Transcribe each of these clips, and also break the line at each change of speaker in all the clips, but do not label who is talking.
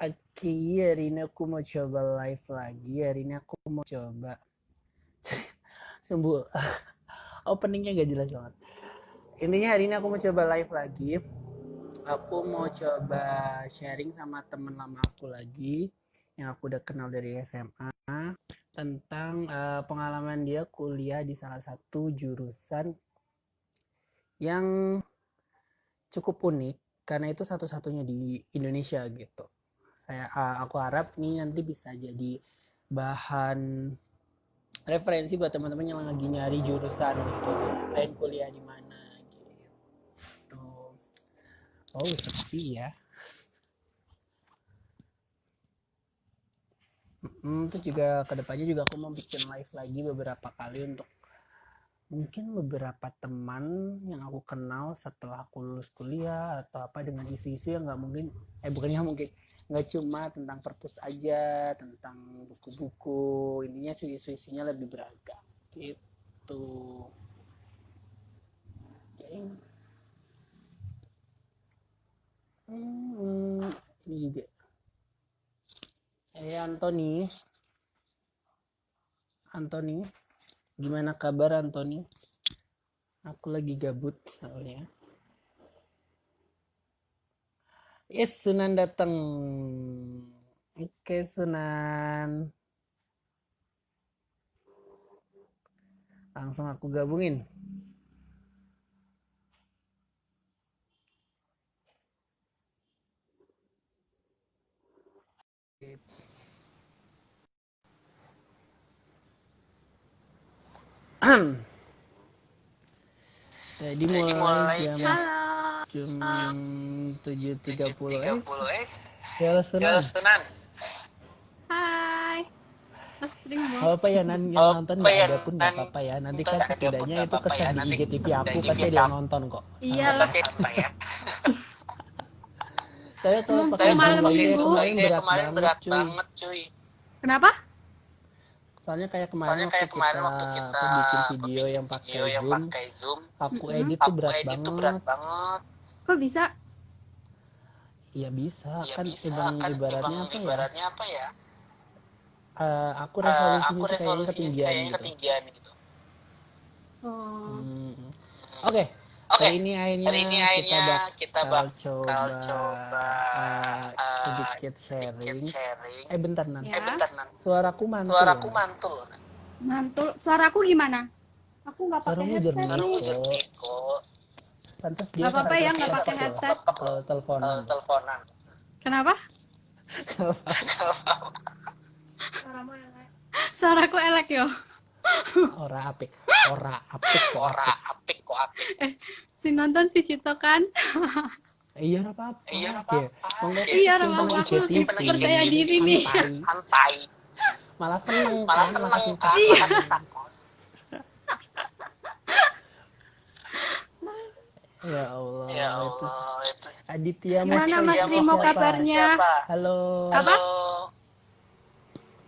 Oke, hari ini aku mau coba live lagi. Hari ini aku mau coba sembuh. Openingnya gak jelas banget. Intinya hari ini aku mau coba live lagi. Aku mau coba sharing sama temen lama aku lagi yang aku udah kenal dari SMA tentang pengalaman dia kuliah di salah satu jurusan yang cukup unik karena itu satu-satunya di Indonesia gitu. Aku harap nih nanti bisa jadi bahan referensi buat teman-teman yang lagi nyari jurusan gitu, pengen kuliah di mana gitu. Oh, sepi ya. Terus juga kedepannya juga aku mau bikin live lagi beberapa kali untuk mungkin beberapa teman yang aku kenal setelah aku lulus kuliah atau apa dengan isu-isu yang nggak mungkin bukannya mungkin nggak cuma tentang perpus aja, tentang buku-buku, intinya isu-isunya lebih beragam gitu. Ini juga Anthony, gimana kabar Anthony? Aku lagi gabut soalnya. Yes, Sunan datang. Oke, Sunan. Langsung aku gabungin. Jadi mulai jam 7.30 Halo Sunan.
Hai, Mas Primo.
Apa ya yang nonton nggak ada pun nggak apa-apa ya. Nanti kan setidaknya itu kesan di IGTV aku pasti ada yang nonton kok.
Iyalah.
Saya kalau pakai
malam
Zoom
minggu
kemarin berat banget cuy.
Kenapa?
Soalnya kayak kemarin waktu kita aku bikin video yang pakai Zoom, aku edit tuh berat banget.
Kok bisa?
Ya bisa, kan ibaratnya apa ya? Aku resolusinya sih kayaknya ketinggian gitu. Oke. Hari ini akhirnya kita bakal coba sedikit sharing. Bentar Nan. Suaraku mantul.
Mantul. Suaraku gimana? Aku nggak pakai
Suaramu
headset
jernih
nih.
kok. Pantas dia
Nggak apa-apa ya nggak pakai headset.
Teleponan.
Kenapa? Suaraku elek yo.
Ora apik kok.
Si nonton si Cito kan?
Iya apa-apa.
Iya, apa aku sih percaya diri nih.
Santai. Malah seneng kan.
Iya.
Ya Allah. Itu. Aditya
Gimana Mas Primo kabarnya?
Halo.
Apa?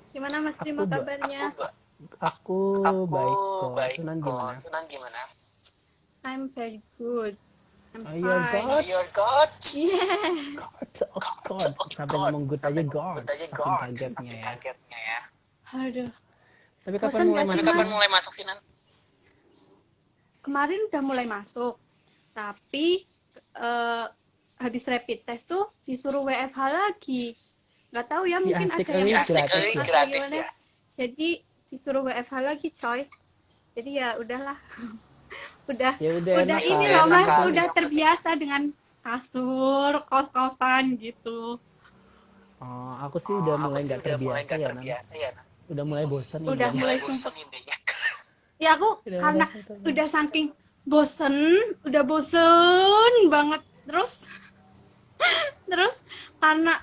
Gimana Mas Primo kabarnya?
Aku baik kok. Sunan gimana?
I'm very good. I'm fine.
Your God.
Yeah.
God. Sampai ngomong good aja God. Saking kagetnya ya.
Aduh.
Tapi kapan mulai masuk sih Nan?
Kemarin udah mulai masuk. Tapi habis rapid test tuh disuruh WFH lagi. Nggak tahu ya, mungkin ada yang gratis ya. Jadi disuruh WFH lagi coy. Jadi ya udahlah. udah ini loh Mas, udah terbiasa dengan kasur, kos-kosan gitu.
Oh, aku sih udah mulai nggak terbiasa ya. Udah mulai bosan.
Udah mulai sumpah. Ya aku karena udah saking udah bosen banget terus karena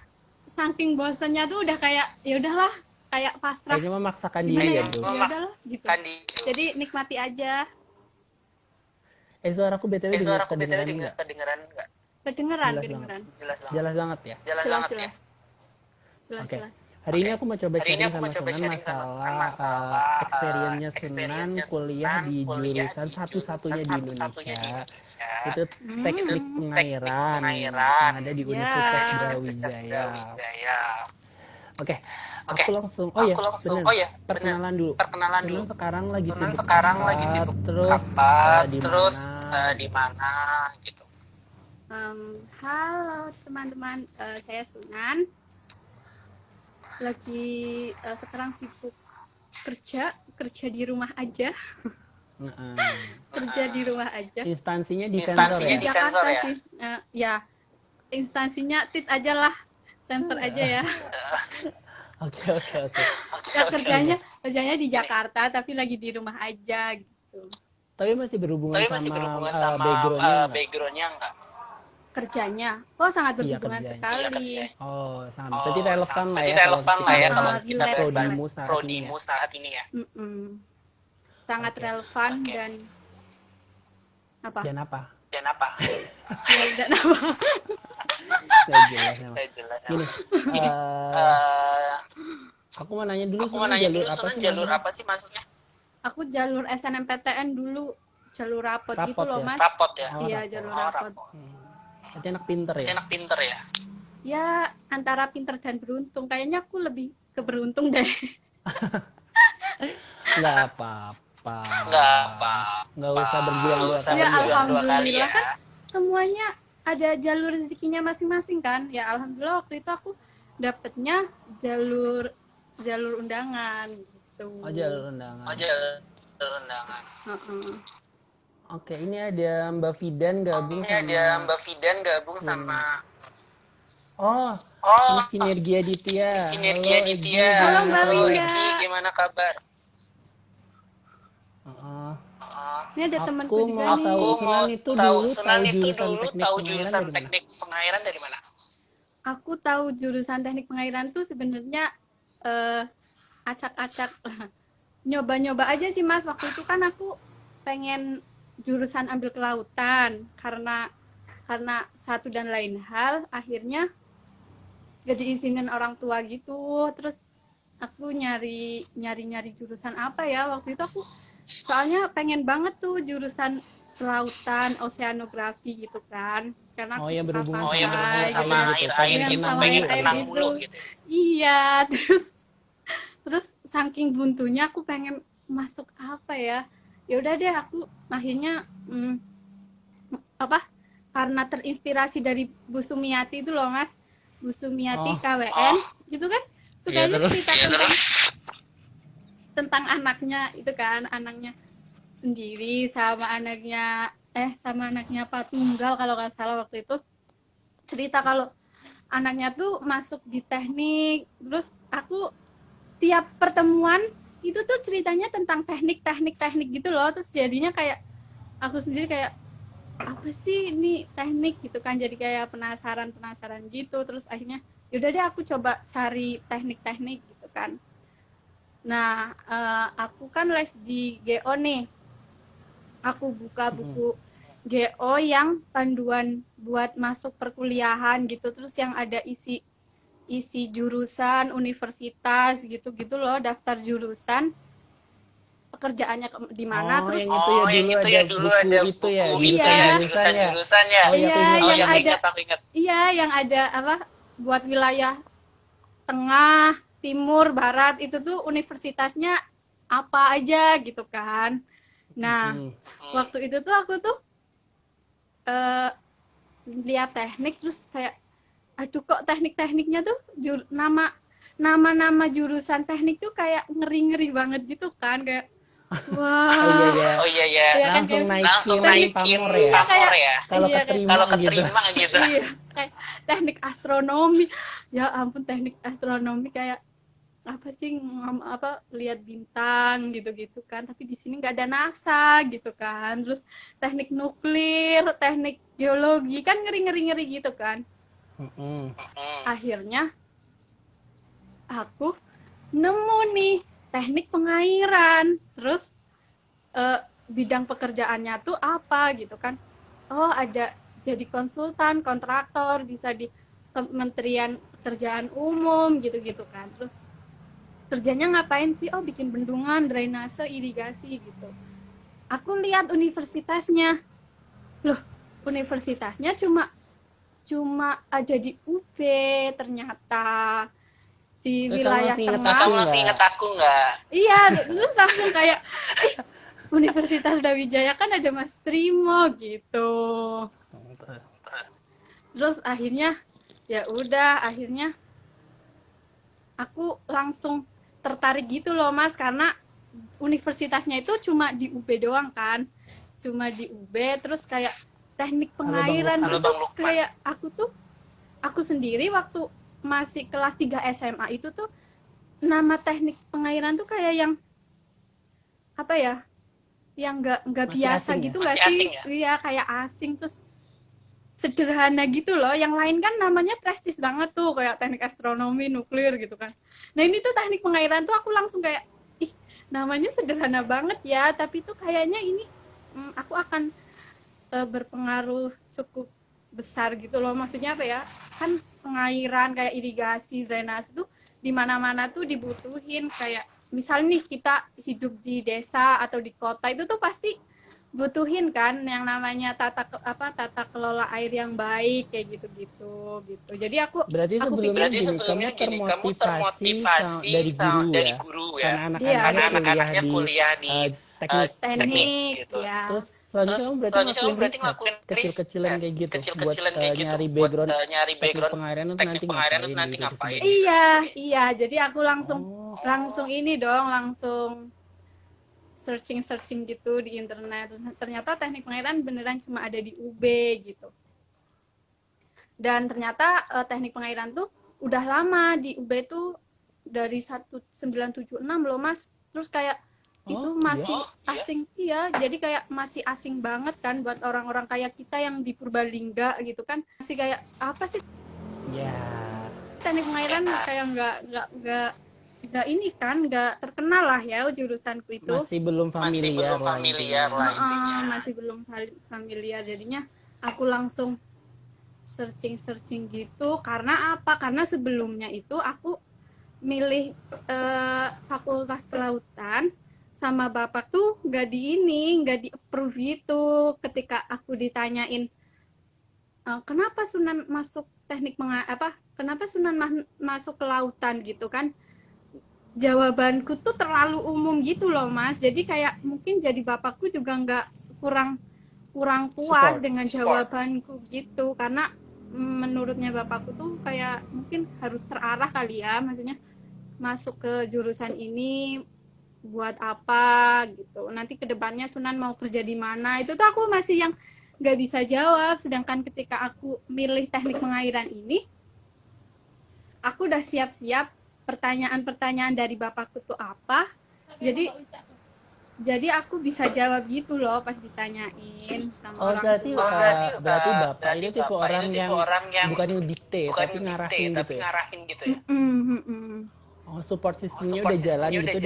saking bosennya tuh udah kayak ya udahlah, kayak pasrah.
Kayaknya memaksakan diri ya, Bu.
Ya udahlah gitu. Jadi nikmati aja.
Suaraku BTW kedengeran enggak?
Kedengeran.
Jelas banget ya?
Jelas.
Oke. Hari ini aku mau coba sharing sama Sunan masalah experience-nya Sunan kuliah di jurusan satu-satunya di Indonesia. Itu teknik pengairan yang ada di Universitas
Ya.
Brawijaya. Oke, aku langsung. Oh ya, benar. Perkenalan dulu. Sunan sekarang lagi sibuk apa? Terus di mana?
Gitu. Halo teman-teman, saya Sunan. Lagi sekarang sibuk kerja di rumah aja. Kerja di rumah aja.
Instansinya di sensor ya?
Di Jakarta sih. Ya, instansinya tit aja lah, center aja ya.
Oke.
Ya kerjanya di Jakarta tapi lagi di rumah aja gitu.
Tapi masih berhubungan sama backgroundnya enggak?
Kerjanya, sangat berhubungan sekali.
Sangat. Berarti relevan lah ya kalau kita prodimu saat ini ya.
Sangat relevan dan apa?
Dan apa?
Ya, dan apa?
Saya jelas. Gini, aku mau nanya dulu, jalur apa sih maksudnya?
Aku jalur SNMPTN dulu, jalur rapot gitu loh, Mas.
Rapot ya?
Iya, jalur rapot.
Berarti anak pinter ya?
Ya, antara pinter dan beruntung. Kayaknya aku lebih ke beruntung deh.
Nggak apa-apa. Nggak usah berjuang dua kali.
Ya, alhamdulillah kan semuanya ada jalur rezekinya masing-masing kan. Ya, alhamdulillah waktu itu aku dapetnya jalur undangan gitu.
Jalur undangan. Oke, ini ada Mbak Fidan gabung sama ini Sinergi Aditya.
Halo Mbak Winda.
Gimana kabar?
Ini ada temanku juga nih.
Sunan itu dulu tahu jurusan teknik pengairan dari mana?
Aku tahu jurusan teknik pengairan tuh sebenarnya acak-acak nyoba-nyoba aja sih, Mas. Waktu itu kan aku pengen jurusan ambil kelautan karena satu dan lain hal akhirnya gak diizinin orang tua gitu. Terus aku nyari jurusan apa ya waktu itu. Aku soalnya pengen banget tuh jurusan kelautan, oceanografi gitu kan, karena aku suka
berhubungan
sama air gitu. Iya, terus saking buntunya aku pengen masuk apa ya udah deh aku akhirnya karena terinspirasi dari Bu Sumiati itu loh, Mas. Bu Sumiati KWN gitu kan, sukanya cerita tentang anaknya itu kan, anaknya sendiri sama anaknya Pak Tunggal kalau nggak salah. Waktu itu cerita kalau anaknya tuh masuk di teknik, terus aku tiap pertemuan itu tuh ceritanya tentang teknik gitu loh. Terus jadinya kayak aku sendiri kayak apa sih ini teknik gitu kan, jadi kayak penasaran gitu. Terus akhirnya yaudah deh aku coba cari teknik gitu kan. Nah, aku kan les di GO nih. Aku buka buku GO yang panduan buat masuk perkuliahan gitu. Terus yang ada isi jurusan, universitas gitu loh, daftar jurusan, pekerjaannya di mana. Terus
yang itu ya dulu ada buku jurusannya.
Yang ada buat wilayah tengah, timur, barat, itu tuh universitasnya apa aja gitu kan. Nah, waktu itu tuh aku tuh lihat teknik, terus kayak aduh kok tekniknya tuh nama jurusan teknik tuh kayak ngeri banget gitu kan, kayak wah.
Ya, langsung naikin pamor ya. Kalau keterima gitu.
Iya, kayak teknik astronomi. Ya ampun, teknik astronomi kayak apa sih, lihat bintang gitu kan, tapi di sini nggak ada NASA gitu kan. Terus teknik nuklir, teknik geologi kan ngeri gitu kan. Akhirnya aku nemu nih teknik pengairan. Terus bidang pekerjaannya tuh apa gitu kan. Ada jadi konsultan, kontraktor, bisa di Kementerian Pekerjaan Umum gitu-gitu kan. Terus kerjanya ngapain sih? Oh, bikin bendungan, drainase, irigasi gitu. Aku lihat universitasnya. Loh, universitasnya cuma cuma ada di UB ternyata, di wilayah tengah.
Kamu masih inget aku nggak?
Iya, terus langsung kayak Universitas Brawijaya kan ada Mas Trimo gitu. Terus akhirnya ya udah, akhirnya aku langsung tertarik gitu loh Mas, karena universitasnya itu cuma di UB doang kan, cuma di UB. Terus kayak teknik pengairan gitu, kayak aku sendiri waktu masih kelas 3 SMA itu tuh, nama teknik pengairan tuh kayak yang apa ya, yang nggak biasa gitu nggak sih? Iya, kayak asing, terus sederhana gitu loh. Yang lain kan namanya prestis banget tuh, kayak teknik astronomi, nuklir gitu kan. Nah ini tuh teknik pengairan tuh aku langsung kayak, ih namanya sederhana banget ya, tapi tuh kayaknya ini aku akan berpengaruh cukup besar gitu loh. Maksudnya apa ya, kan pengairan kayak irigasi, drainase tuh di mana-mana tuh dibutuhin. Kayak misal nih kita hidup di desa atau di kota, itu tuh pasti butuhin kan yang namanya tata kelola air yang baik kayak gitu-gitu gitu. Jadi aku
sebelumnya kamu termotivasi dari guru ya. Karena anak-anaknya kuliah di teknik gitu.
Ya.
Terus selanjutnya kamu berarti ngelakuin kecil-kecilan kayak gitu buat nyari background teknik pengairan itu nanti ngapain?
Iya, jadi aku langsung ini dong, langsung searching gitu di internet. Ternyata teknik pengairan beneran cuma ada di UB gitu. Dan ternyata teknik pengairan tuh udah lama di UB tuh dari 1976 loh Mas. Terus kayak itu masih asing. Iya, jadi kayak masih asing banget kan buat orang-orang kayak kita yang di Purbalingga gitu kan. Masih kayak apa sih?
Ya.
Teknik pengairan kayak nggak ini kan, nggak terkenal lah ya jurusanku itu.
Masih belum familiar
masih belum familiar. Jadinya aku langsung searching gitu. Karena apa? Karena sebelumnya itu aku milih fakultas kelautan sama bapak tuh nggak di approve itu. Ketika aku ditanyain kenapa Sunan masuk kenapa Sunan masuk kelautan gitu kan, jawabanku tuh terlalu umum gitu loh Mas. Jadi kayak mungkin jadi bapakku juga nggak kurang puas dengan jawabanku gitu, karena menurutnya bapakku tuh kayak mungkin harus terarah kali ya, maksudnya masuk ke jurusan ini buat apa gitu, nanti kedepannya Sunan mau kerja di mana, itu tuh aku masih yang nggak bisa jawab. Sedangkan ketika aku milih teknik pengairan ini, aku udah siap-siap pertanyaan-pertanyaan dari bapakku tuh apa, jadi aku bisa jawab gitu loh pas ditanyain sama orang tua.
Berarti bapak ini tipe orang yang bukan dikte tapi ngarahin gitu ya. Support sistemnya udah jalan gitu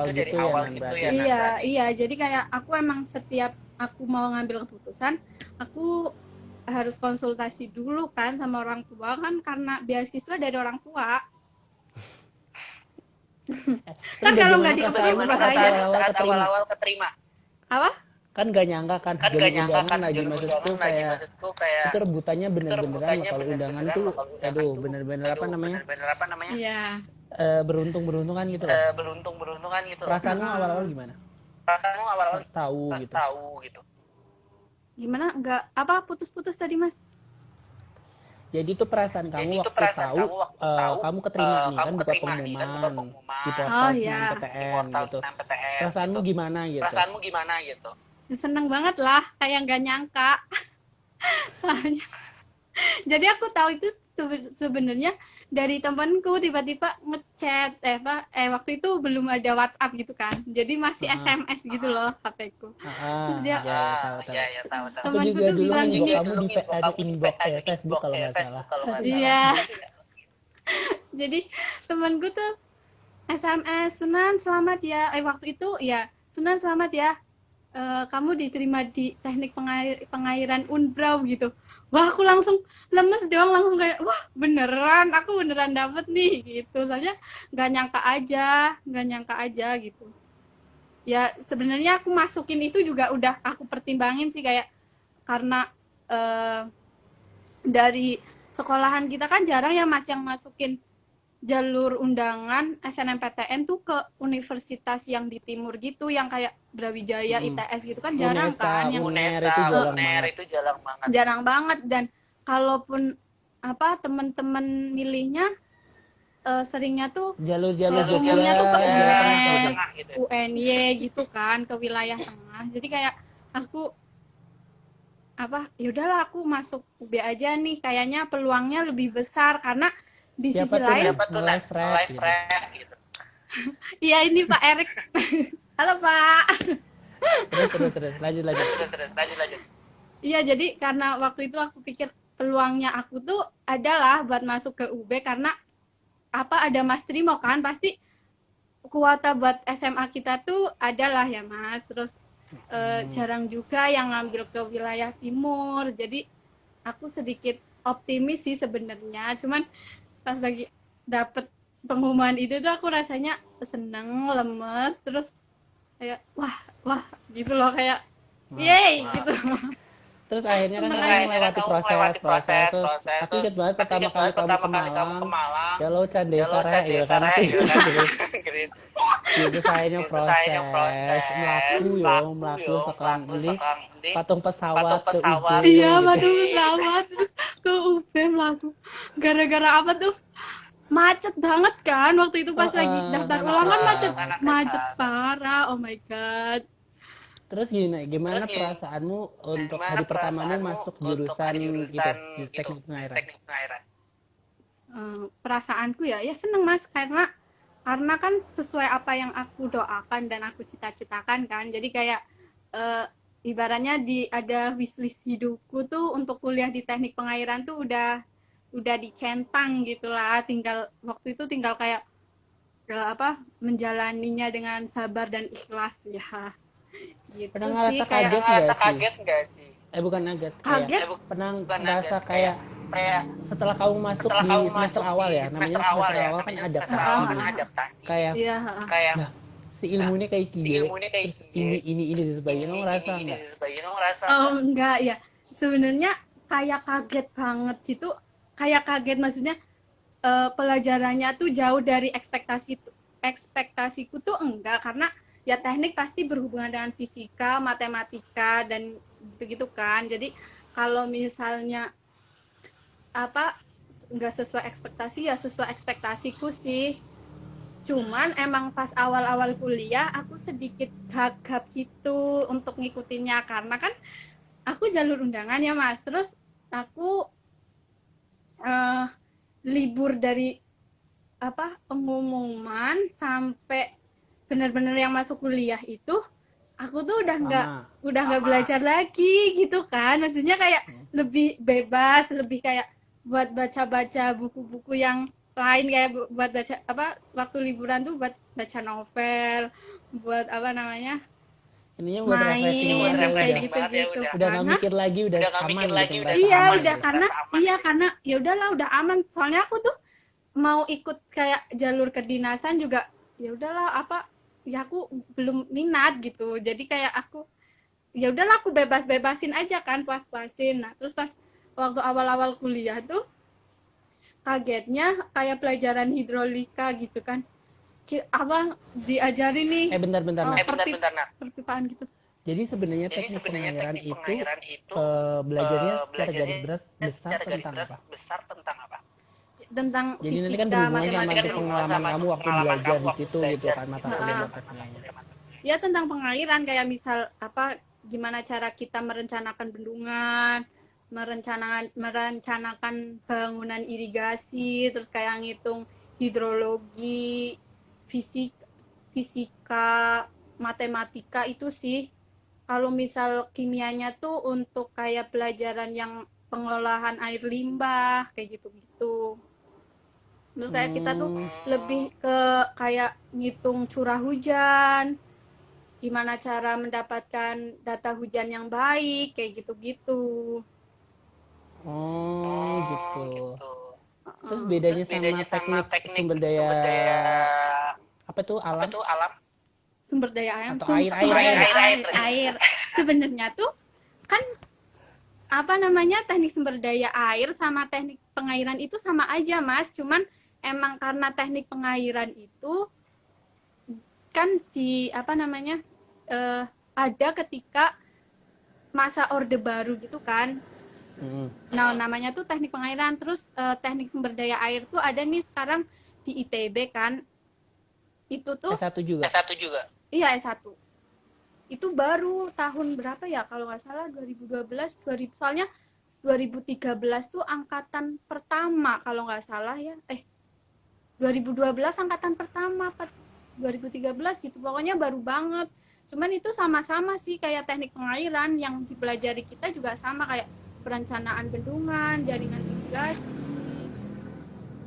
dari awal gitu ya.
Iya, jadi kayak aku emang setiap aku mau ngambil keputusan, aku harus konsultasi dulu kan sama orang tua kan, karena beasiswa dari orang tua. Kan kalau nggak di-approve bahaya.
Saat awal-awal keterima.
Apa?
Kan gak nyangka kan lagi maksudku kayak itu rebutannya bener-beneran loh kalau undangan tuh bener-bener apa namanya?
Iya.
Beruntung kan gitu loh. Perasaanmu awal-awal gimana? Tahu gitu.
Gimana? Enggak apa, putus-putus tadi Mas?
Jadi itu perasaan kamu waktu tahu kamu keterima nih kan, buka pengumuman di portal SNMPTN gitu. Perasaanmu gimana gitu?
Seneng banget lah, kayak nggak nyangka. Soalnya jadi aku tahu itu sebenarnya dari temanku, tiba-tiba ngechat waktu itu belum ada WhatsApp gitu kan, jadi masih SMS gitu loh HP-ku. Terus dia
tahu.
Temanku
tuh
bilang gini,
kamu di inbox Facebook kalau nggak salah.
Iya. Jadi temanku tuh SMS, Sunan selamat ya, waktu itu ya, Sunan selamat ya, kamu diterima di teknik pengairan Unbrau gitu. wah aku langsung lemes doang, langsung kayak wah beneran, aku beneran dapet nih gitu. Soalnya nggak nyangka aja gitu. Ya sebenarnya aku masukin itu juga udah aku pertimbangin sih, kayak karena eh, dari sekolahan kita kan jarang ya Mas yang masukin jalur undangan SNMPTN tuh ke universitas yang di timur gitu, yang kayak Brawijaya,
Mm-mm.
ITS gitu kan jarang
Unesa,
kan, yang
Uner itu jarang banget.
jarang banget. Dan kalaupun apa teman-teman milihnya seringnya tuh
Jalur-jalur Jogja,
umumnya tuh ke
Jawa Tengah gitu.
UNES, UNY gitu kan, ke wilayah tengah. Jadi kayak aku apa ya udahlah aku masuk UB aja nih, kayaknya peluangnya lebih besar karena di
Siapa
sisi
tuh
lain
Nat? Nge-live rap gitu.
iya ini Pak Erik. Halo Pak.
Terus lanjut.
Iya, jadi karena waktu itu aku pikir peluangnya aku tuh adalah buat masuk ke UB karena apa ada Mas Trimo kan, pasti kuota buat SMA kita tuh adalah ya Mas. Terus jarang juga yang ngambil ke wilayah timur. Jadi aku sedikit optimis sih sebenarnya. Cuman pas lagi dapet pengumuman itu tuh aku rasanya seneng, lemes, terus kayak wah wah gitu loh, kayak yeay gitu.
Terus akhirnya kan
Seneng
kamu
aja.
melewati proses. Terus aku ingat banget pertama kali kamu ke Malang. Ya lo Can Desa Raya gitu kan. Aku ingat gitu. Gitu akhirnya proses melaku sekarang ini patung pesawat ke UB
Iya,
gitu.
batu pesawat terus ke UB melaku. Gara-gara apa tuh? Macet banget kan waktu itu pas lagi daftar
Karena
ulang kan, macet
proses.
macet parah. Oh my god.
Terus gimana perasaanmu untuk hari pertamamu masuk jurusan gitu, di teknik pengairan?
Perasaanku ya seneng Mas, karena kan sesuai apa yang aku doakan dan aku cita-citakan kan. Jadi kayak eh, ibaratnya ada wishlist hidupku tuh untuk kuliah di teknik pengairan tuh udah dicentang gitulah. Tinggal waktu itu tinggal kayak apa menjalaninya dengan sabar dan ikhlas ya.
Pernah
Gitu sih
ngerasa
kayak
kaget nggak sih? Bukan kaget, kayak
kaget.
pernah ngerasa kayak setelah kamu masuk di semester awal ya, namanya semester awal kan adaptasi nih. Kayak,
Iya,
nah si ilmunya kayak kie, terus ini dan sebagainya, kamu ngerasa nggak?
oh enggak ya. Sebenarnya kayak kaget banget gitu. Kayak kaget maksudnya pelajarannya tuh jauh dari ekspektasiku tuh enggak, karena ya teknik pasti berhubungan dengan fisika, matematika dan gitu-gitu kan. Jadi kalau misalnya apa enggak sesuai ekspektasi ya sesuai ekspektasiku sih. Cuman emang pas awal-awal kuliah aku sedikit gagap gitu untuk ngikutinnya karena kan aku jalur undangan ya Mas. Terus aku eh, libur dari apa pengumuman sampai benar-benar yang masuk kuliah itu aku tuh
Lama.
udah nggak belajar lagi gitu kan, maksudnya kayak lebih bebas, lebih kayak buat baca-baca buku-buku yang lain, kayak buat baca apa waktu liburan tuh buat baca novel, buat apa namanya
Ininya buat refreshing
main
banget ya
kayak
udah.
gitu-gitu
Udah nggak
karena
mikir lagi, udah aman gitu, ngerasa
iya
aman
udah
gitu.
karena ya udahlah udah aman, soalnya aku tuh mau ikut kayak jalur kedinasan juga ya udahlah apa ya aku belum minat gitu, jadi kayak aku ya udahlah aku bebas-bebasin aja kan, puas-puasin. Nah terus pas waktu awal-awal kuliah tuh kagetnya kayak pelajaran hidrolika gitu kan, apa diajarin nih
Bentar Nat.
perpipaan gitu.
Jadi sebenarnya teknik pengairan itu belajarnya secara garis besar tentang apa?
Tentang
Jadi nanti kan
fisika,
berhubungan sama
matematika,
pengalaman kamu waktu belajar di situ gitu kan, mata kuliah-matanya.
ya tentang pengairan, kayak misal apa gimana cara kita merencanakan bendungan, merencanakan bangunan irigasi, terus kayak ngitung hidrologi, fisika, matematika itu sih. Kalau misal kimianya tuh untuk kayak pelajaran yang pengolahan air limbah kayak gitu-gitu. Terus kayak kita tuh lebih ke kayak ngitung curah hujan, gimana cara mendapatkan data hujan yang baik kayak gitu-gitu.
Oh, gitu. Terus
Heeh.
bedanya sama teknik sumber daya apa tuh alam
Sumber daya air,
atau air
sumber
air
daya
air?
air. Sebenarnya tuh kan apa namanya, teknik sumber daya air sama teknik pengairan itu sama aja, Mas. Cuman emang karena teknik pengairan itu kan di apa namanya, ada ketika masa orde baru gitu kan. Nah, namanya tuh teknik pengairan. Terus teknik sumber daya air tuh ada nih sekarang di ITB kan. Itu tuh
S1 juga.
iya S1. Itu baru tahun berapa ya? Kalau nggak salah 2012, 2000, soalnya 2013 tuh angkatan pertama kalau nggak salah ya. 2012 angkatan pertama, 2013 gitu. Pokoknya baru banget. Cuman itu sama-sama sih kayak teknik pengairan yang dipelajari kita juga sama kayak perencanaan bendungan, jaringan irigasi,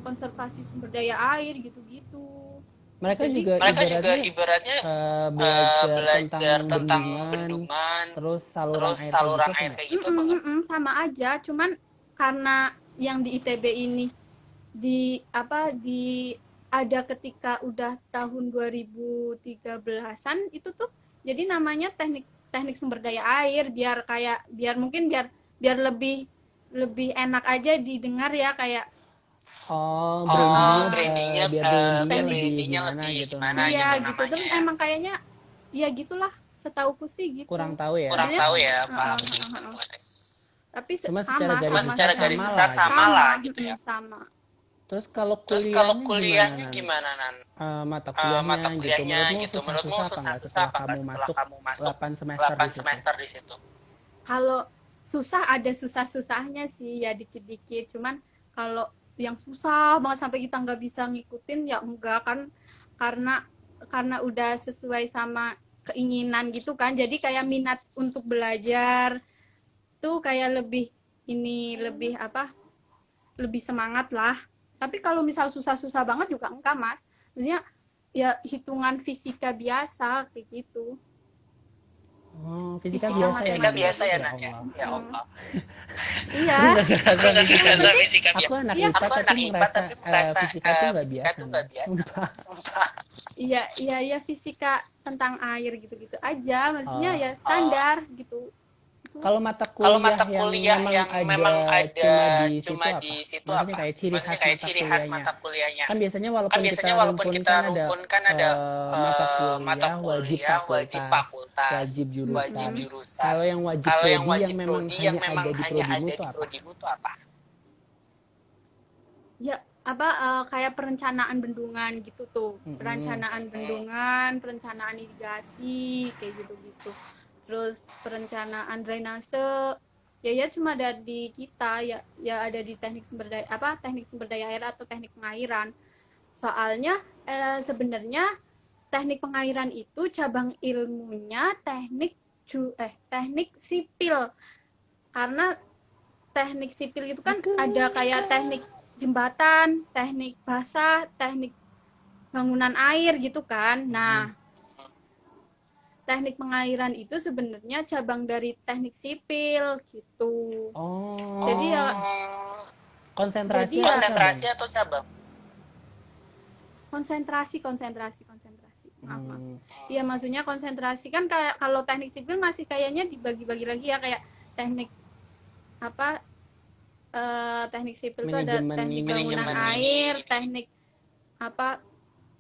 konservasi sumber daya air gitu-gitu.
Mereka
Jadi
juga ibaratnya belajar tentang bendungan, terus saluran air kayak gitu apa enggak?
sama aja, cuman karena yang di ITB ini di apa di ada ketika udah tahun 2013-an itu tuh jadi namanya teknik teknik sumber daya air biar mungkin biar biar lebih lebih enak aja didengar ya kayak
Oh, biar brandingnya lebih gimana gitu namanya.
iya gitu terus emang kayaknya ya gitulah setauku sih gitu
Kurang tahu ya.
paham tapi
Cuma
sama
secara garis besar sama lah
gitu ya sama.
Terus kalau kuliahnya gimana, Nan? Mata kuliahnya gitu. Menurutmu susah apa nggak setelah kamu masuk 8 semester di situ?
Kalau susah ada susah-susahnya sih ya dikit-dikit. Cuman kalau yang susah banget sampai kita nggak bisa ngikutin ya enggak kan karena udah sesuai sama keinginan gitu kan. Jadi kayak minat untuk belajar tuh kayak lebih apa? Lebih semangat lah. Tapi kalau misal susah-susah banget juga enggak, Mas. Maksudnya ya hitungan fisika biasa kayak gitu.
Oh, fisika biasa ya, Nan. Ya Allah.
Iya.
Aku anak IPA tapi merasa fisika tuh nggak biasa. Sumpah.
Iya fisika tentang air gitu-gitu aja. Maksudnya ya standar gitu.
Kalau mata kuliah yang memang ada cuma di situ apa? Maksudnya kayak ciri khas mata kuliahnya. Kan biasanya walaupun kita rumpun kan ada mata kuliah wajib fakultas, wajib jurusan. Kalau yang wajib prodi yang memang hanya ada di prodimu itu apa?
Ya apa kayak perencanaan bendungan gitu tuh. Perencanaan bendungan, perencanaan irigasi kayak gitu-gitu. Terus perencanaan drainase ya cuma ada di kita ya ada di teknik sumber daya air atau teknik pengairan. Soalnya sebenarnya teknik pengairan itu cabang ilmunya teknik sipil. Karena teknik sipil itu kan ada kayak teknik jembatan, teknik basah, teknik bangunan air gitu kan. Nah, teknik pengairan itu sebenarnya cabang dari teknik sipil gitu.
Oh.
Jadi ya
konsentrasi atau cabang?
Konsentrasi. Iya, maksudnya konsentrasi kan kayak kalau teknik sipil masih kayaknya dibagi-bagi lagi ya kayak teknik apa teknik sipil itu ada teknik bangunan air, teknik apa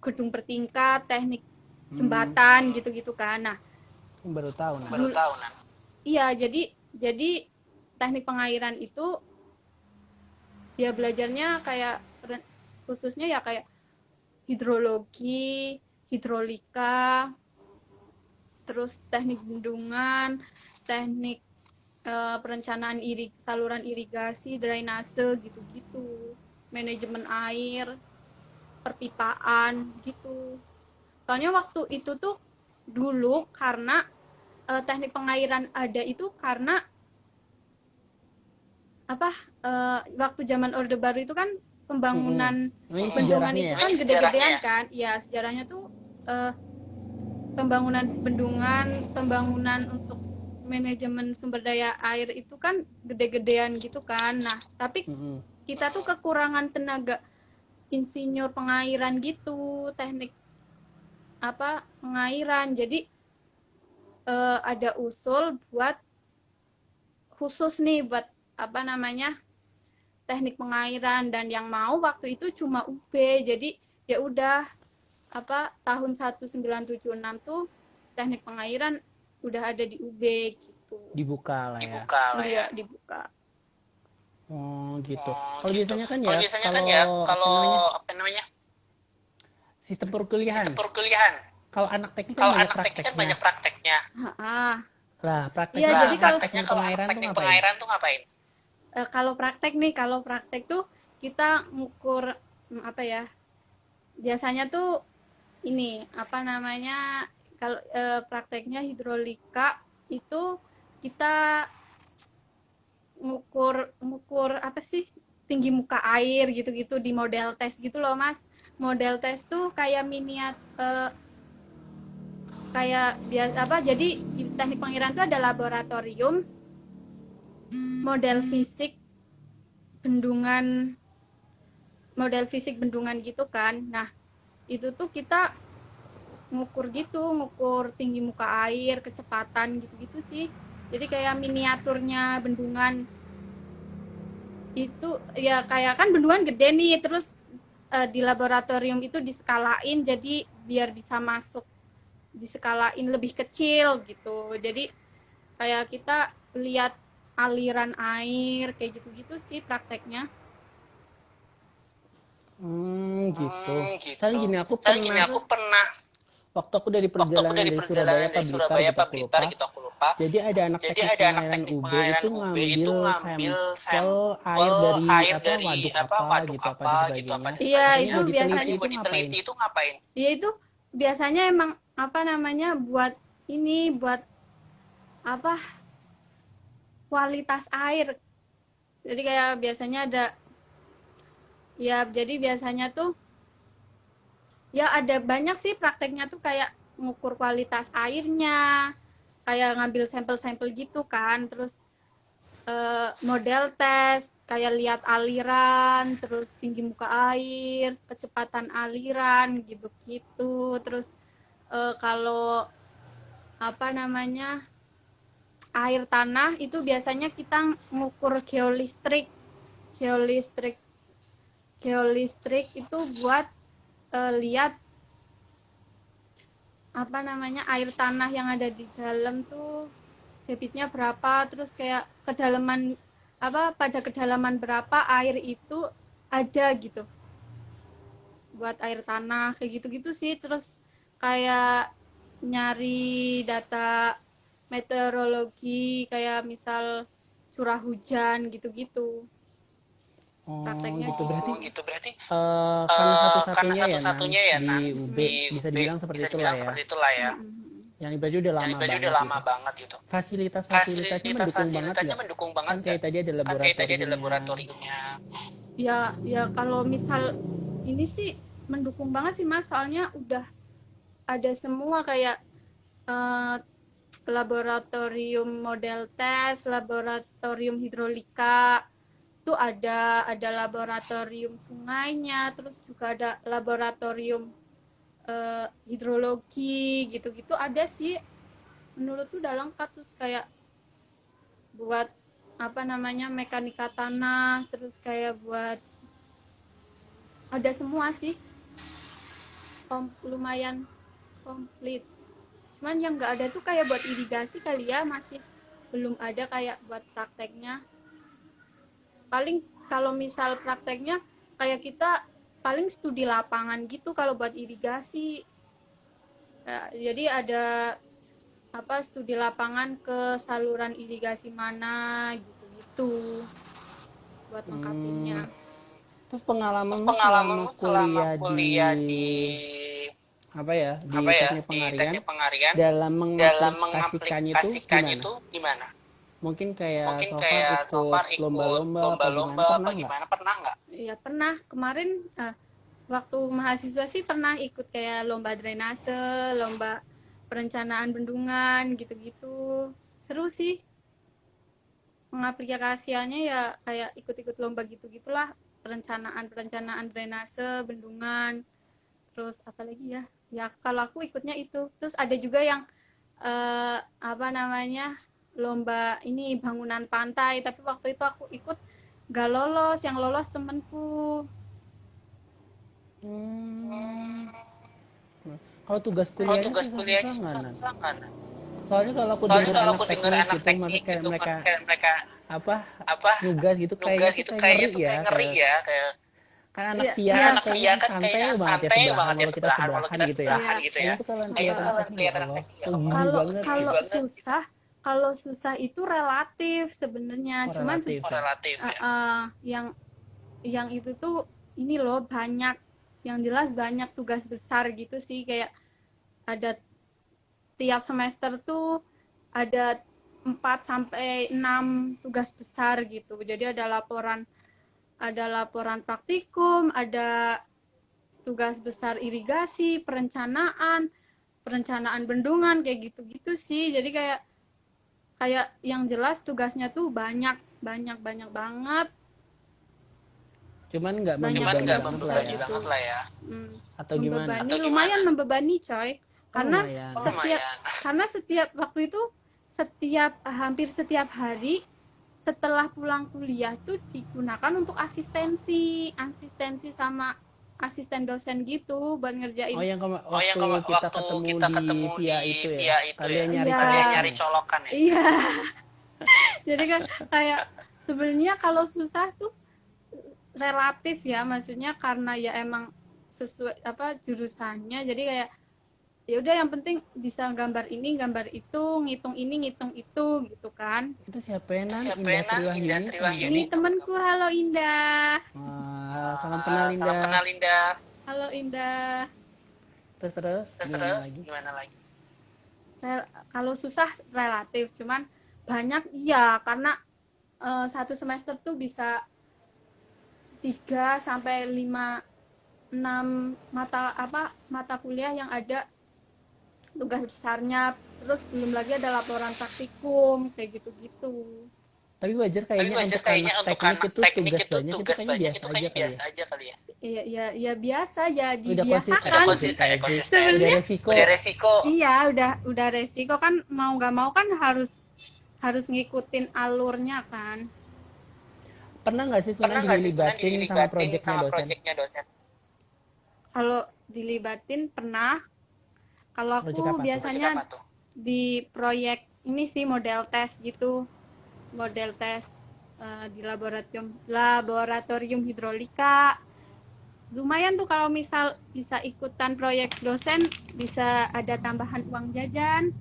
gedung bertingkat, teknik jembatan gitu-gitu kan. Nah,
baru tahu.
Nah. Iya, jadi teknik pengairan itu ya belajarnya kayak khususnya ya kayak hidrologi, hidrolika, terus teknik bendungan, teknik perencanaan saluran irigasi, drainase gitu-gitu, manajemen air, perpipaan gitu. Soalnya waktu itu tuh dulu karena teknik pengairan ada itu karena waktu zaman Orde Baru itu kan pembangunan bendungan itu kan gede-gedean kan. Ya, sejarahnya tuh pembangunan bendungan, pembangunan untuk manajemen sumber daya air itu kan gede-gedean gitu kan. Nah, tapi kita tuh kekurangan tenaga insinyur pengairan gitu, teknik pengairan. Jadi ada usul buat khusus nih buat teknik pengairan, dan yang mau waktu itu cuma UB. Jadi ya udah tahun 1976 tuh teknik pengairan udah ada di UB gitu.
Dibuka lah ya.
Iya, dibuka.
Oh gitu. Kalau biasanya kan ya kalau apa namanya sistem perkuliahan. Kalau anak teknik kan banyak prakteknya. Lah prakteknya.
Iya, jadi kalau
teknik pengairan tuh ngapain?
Kalau praktek tuh kita ngukur biasanya tuh ini kalau prakteknya hidrolika itu kita ngukur tinggi muka air gitu-gitu di model tes gitu loh Mas. Model tes tuh kayak kayak biasa jadi di teknik pengairan tuh ada laboratorium, model fisik bendungan gitu kan. Nah, itu tuh kita ngukur tinggi muka air, kecepatan gitu-gitu sih. Jadi kayak miniaturnya bendungan itu ya, kayak kan bendungan gede nih, terus di laboratorium itu diskalain jadi biar bisa masuk, diskalain lebih kecil gitu. Jadi kayak kita lihat aliran air kayak gitu-gitu sih prakteknya.
Gitu. Soalnya gini, aku pernah waktu aku dari perjalanan dari Surabaya ke Blitar gitu aku lupa. Jadi ada anak teknik pengairan UB itu ngambil sampel air dari waduk apa dan sebagainya.
Iya, itu biasanya
mau diteliti itu ngapain?
Iya, itu biasanya emang buat kualitas air. Jadi kayak biasanya tuh ya ada banyak sih prakteknya tuh, kayak ngukur kualitas airnya, kayak ngambil sampel-sampel gitu kan, terus model tes kayak lihat aliran, terus tinggi muka air, kecepatan aliran gitu-gitu. Terus kalau air tanah itu biasanya kita ngukur geolistrik itu buat lihat air tanah yang ada di dalam tuh debitnya berapa, terus kayak pada kedalaman berapa air itu ada gitu, buat air tanah kayak gitu-gitu sih. Terus kayak nyari data meteorologi, kayak misal curah hujan gitu-gitu. Prakteknya
gitu berarti karena satu-satunya ya di UB bisa dibilang seperti itulah ya. Yang ibadah udah lama banget gitu. Fasilitasnya mendukung banget kan kayak tadi ada laboratoriumnya.
Ya kalau misal ini sih mendukung banget sih Mas, soalnya udah ada semua kayak laboratorium model tes, laboratorium hidrolika, itu ada laboratorium sungainya, terus juga ada laboratorium hidrologi gitu-gitu ada sih. Menurut tuh udah lengkap, terus kayak buat mekanika tanah, terus kayak buat ada semua sih, lumayan komplit. Cuman yang nggak ada tuh kayak buat irigasi kali ya, masih belum ada kayak buat prakteknya. Paling kalau misal prakteknya kayak kita paling studi lapangan gitu kalau buat irigasi ya, jadi ada studi lapangan ke saluran irigasi mana gitu buat lengkapinnya.
Terus pengalaman selama kuliah di teknik pengarian dalam mengaplikasikannya itu gimana? Mungkin kayak so far ikut lomba-lomba apa gimana? Pernah nggak?
Iya pernah. Kemarin waktu mahasiswa sih pernah ikut kayak lomba drainase, lomba perencanaan bendungan gitu-gitu. seru sih. Pengaplikasiannya ya kayak ikut-ikut lomba gitu-gitulah, perencanaan drainase, bendungan, terus apa lagi ya? Ya kalau aku ikutnya itu. Terus ada juga yang apa namanya? Lomba ini bangunan pantai, tapi waktu itu aku ikut gak lolos, yang lolos temenku.
Kalau tugas
Kalau
kuliahnya
tugas kuliahnya
susah-susah nggak?
susah-susah kan?
Soalnya kalau aku
Soalnya
dengar
kalau
anak
aku dengar
teknik
anak
gitu, maksudnya
teknik
kayak
gitu,
mereka
kayak mereka
apa
apa
nugas gitu, kayaknya
nugas
tuh
gitu
kayak
kayaknya
ngeri
tuh
ya,
kayak ngeri
kayak
ya, kayak
kan anak
Iya,
via
kan
iya,
kan
anak
kayaknya
via
kan
kan
santai
kayaknya
banget ya
santai
sebelahan
banget ya
kalau kita
sebelahan kalau
sebelahan
kita
gitu ya.
sebelahan
iya.
gitu ya.
Kayaknya tuh kalau
Kayaknya
lihat
tuh
anak
kalau
teknik ya
lihat anak
Allah,
teknik ya
kok
Allah,
gini
Kalau
banget
gini
gitu.
kalau
banget.
susah itu relatif sebenarnya. Cuman
Korelatif ya.
Relatif ya.
yang itu tuh ini loh banyak, yang jelas banyak tugas besar gitu sih, kayak ada tiap semester tuh ada 4 sampai 6 tugas besar gitu. Jadi ada laporan praktikum, ada tugas besar irigasi, perencanaan bendungan kayak gitu-gitu sih. Jadi kayak kayak yang jelas tugasnya tuh banyak banyak banyak banget,
Cuman nggak
banyak
Cuman
membebani
nggak
banget lah
membebani
ya.
banget lah ya.
Atau gimana?
Membebani,
Atau
lumayan
gimana?
membebani coy,
Oh
karena
lumayan.
Oh,
setiap
lumayan.
karena setiap waktu itu hampir setiap hari setelah pulang kuliah tuh digunakan untuk asistensi sama asisten dosen gitu buat
Oh
ngerjain.
yang
Oh, yang
waktu kita
waktu
ketemu
kita
di
ketemu
via
di
itu ya,
via itu ya,
kalian nyari
Iya.
kalian
colokan
nyari
ya.
colokan ya.
Iya. Jadi kan kayak sebenarnya kalau susah tuh relatif ya, maksudnya karena ya emang sesuai apa jurusannya, jadi kayak ya udah yang penting bisa gambar ini gambar itu, ngitung ini ngitung itu gitu kan.
Itu siapa ya, Nan?
Siapa
Indah
ya, Nan? Indah
Triwahyuni teman
Triwahyuni.
Ini
kamu.
temanku, halo Indah.
Wah, salam kenal
Salam
Indah.
kenal Indah.
Halo Indah.
Terus
Terus
gimana
terus
lagi?
gimana lagi?
Kalau susah relatif, cuman banyak iya karena satu semester tuh bisa 3 sampai 5 6 mata kuliah yang ada tugas besarnya, terus belum lagi ada laporan praktikum kayak gitu-gitu.
Tapi wajar
Tapi
kayaknya
wajar
untuk
kayaknya
anak
untuk
teknik
anak
itu
teknik
tugas
itu
banyak itu
tugas
kayaknya
banyak
biasa
itu
aja
kayaknya
kali
biasa
ya.
aja kali ya.
Ya biasa ya
Udah
dibiasakan.
Ekosistem.
udah resiko.
Udah resiko.
Iya, udah resiko kan, mau nggak mau kan harus ngikutin alurnya kan.
Pernah nggak sih Sunan
Pernah nggak sih Sunan
dilibatin sama
dilibatin
proyeknya
sama
dosen?
proyeknya dosen?
Kalau dilibatin pernah. Kalau
Proyek
aku
apa tuh?
Proyek
biasanya
apa tuh?
di proyek ini sih model tes gitu, model tes di laboratorium hidrolika. Lumayan tuh kalau misal bisa ikutan proyek dosen, bisa ada tambahan uang jajan.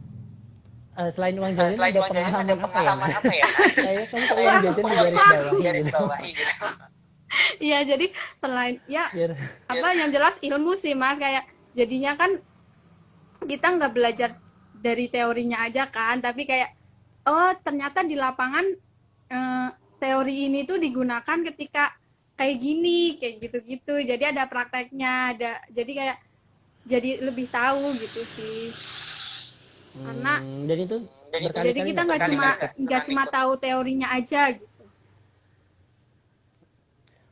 Selain uang jajan
Selain
ada
uang jajan ada
pengalaman apa ya?
pengalaman apa ya?
Kayaknya kan kok uang jajan di garis bawahi
Garis
gitu.
bawahi gitu.
Iya, jadi selain ya
Biar
apa yang jelas ilmu sih Mas, kayak jadinya kan kita nggak belajar dari teorinya aja kan, tapi kayak oh ternyata di lapangan teori ini tuh digunakan ketika kayak gini kayak gitu-gitu, jadi ada prakteknya, jadi kayak jadi lebih tahu gitu sih. Karena
dan itu
Jadi
berkali-kali
kita
nggak pernah ikut.
nggak cuma tahu teorinya aja gitu.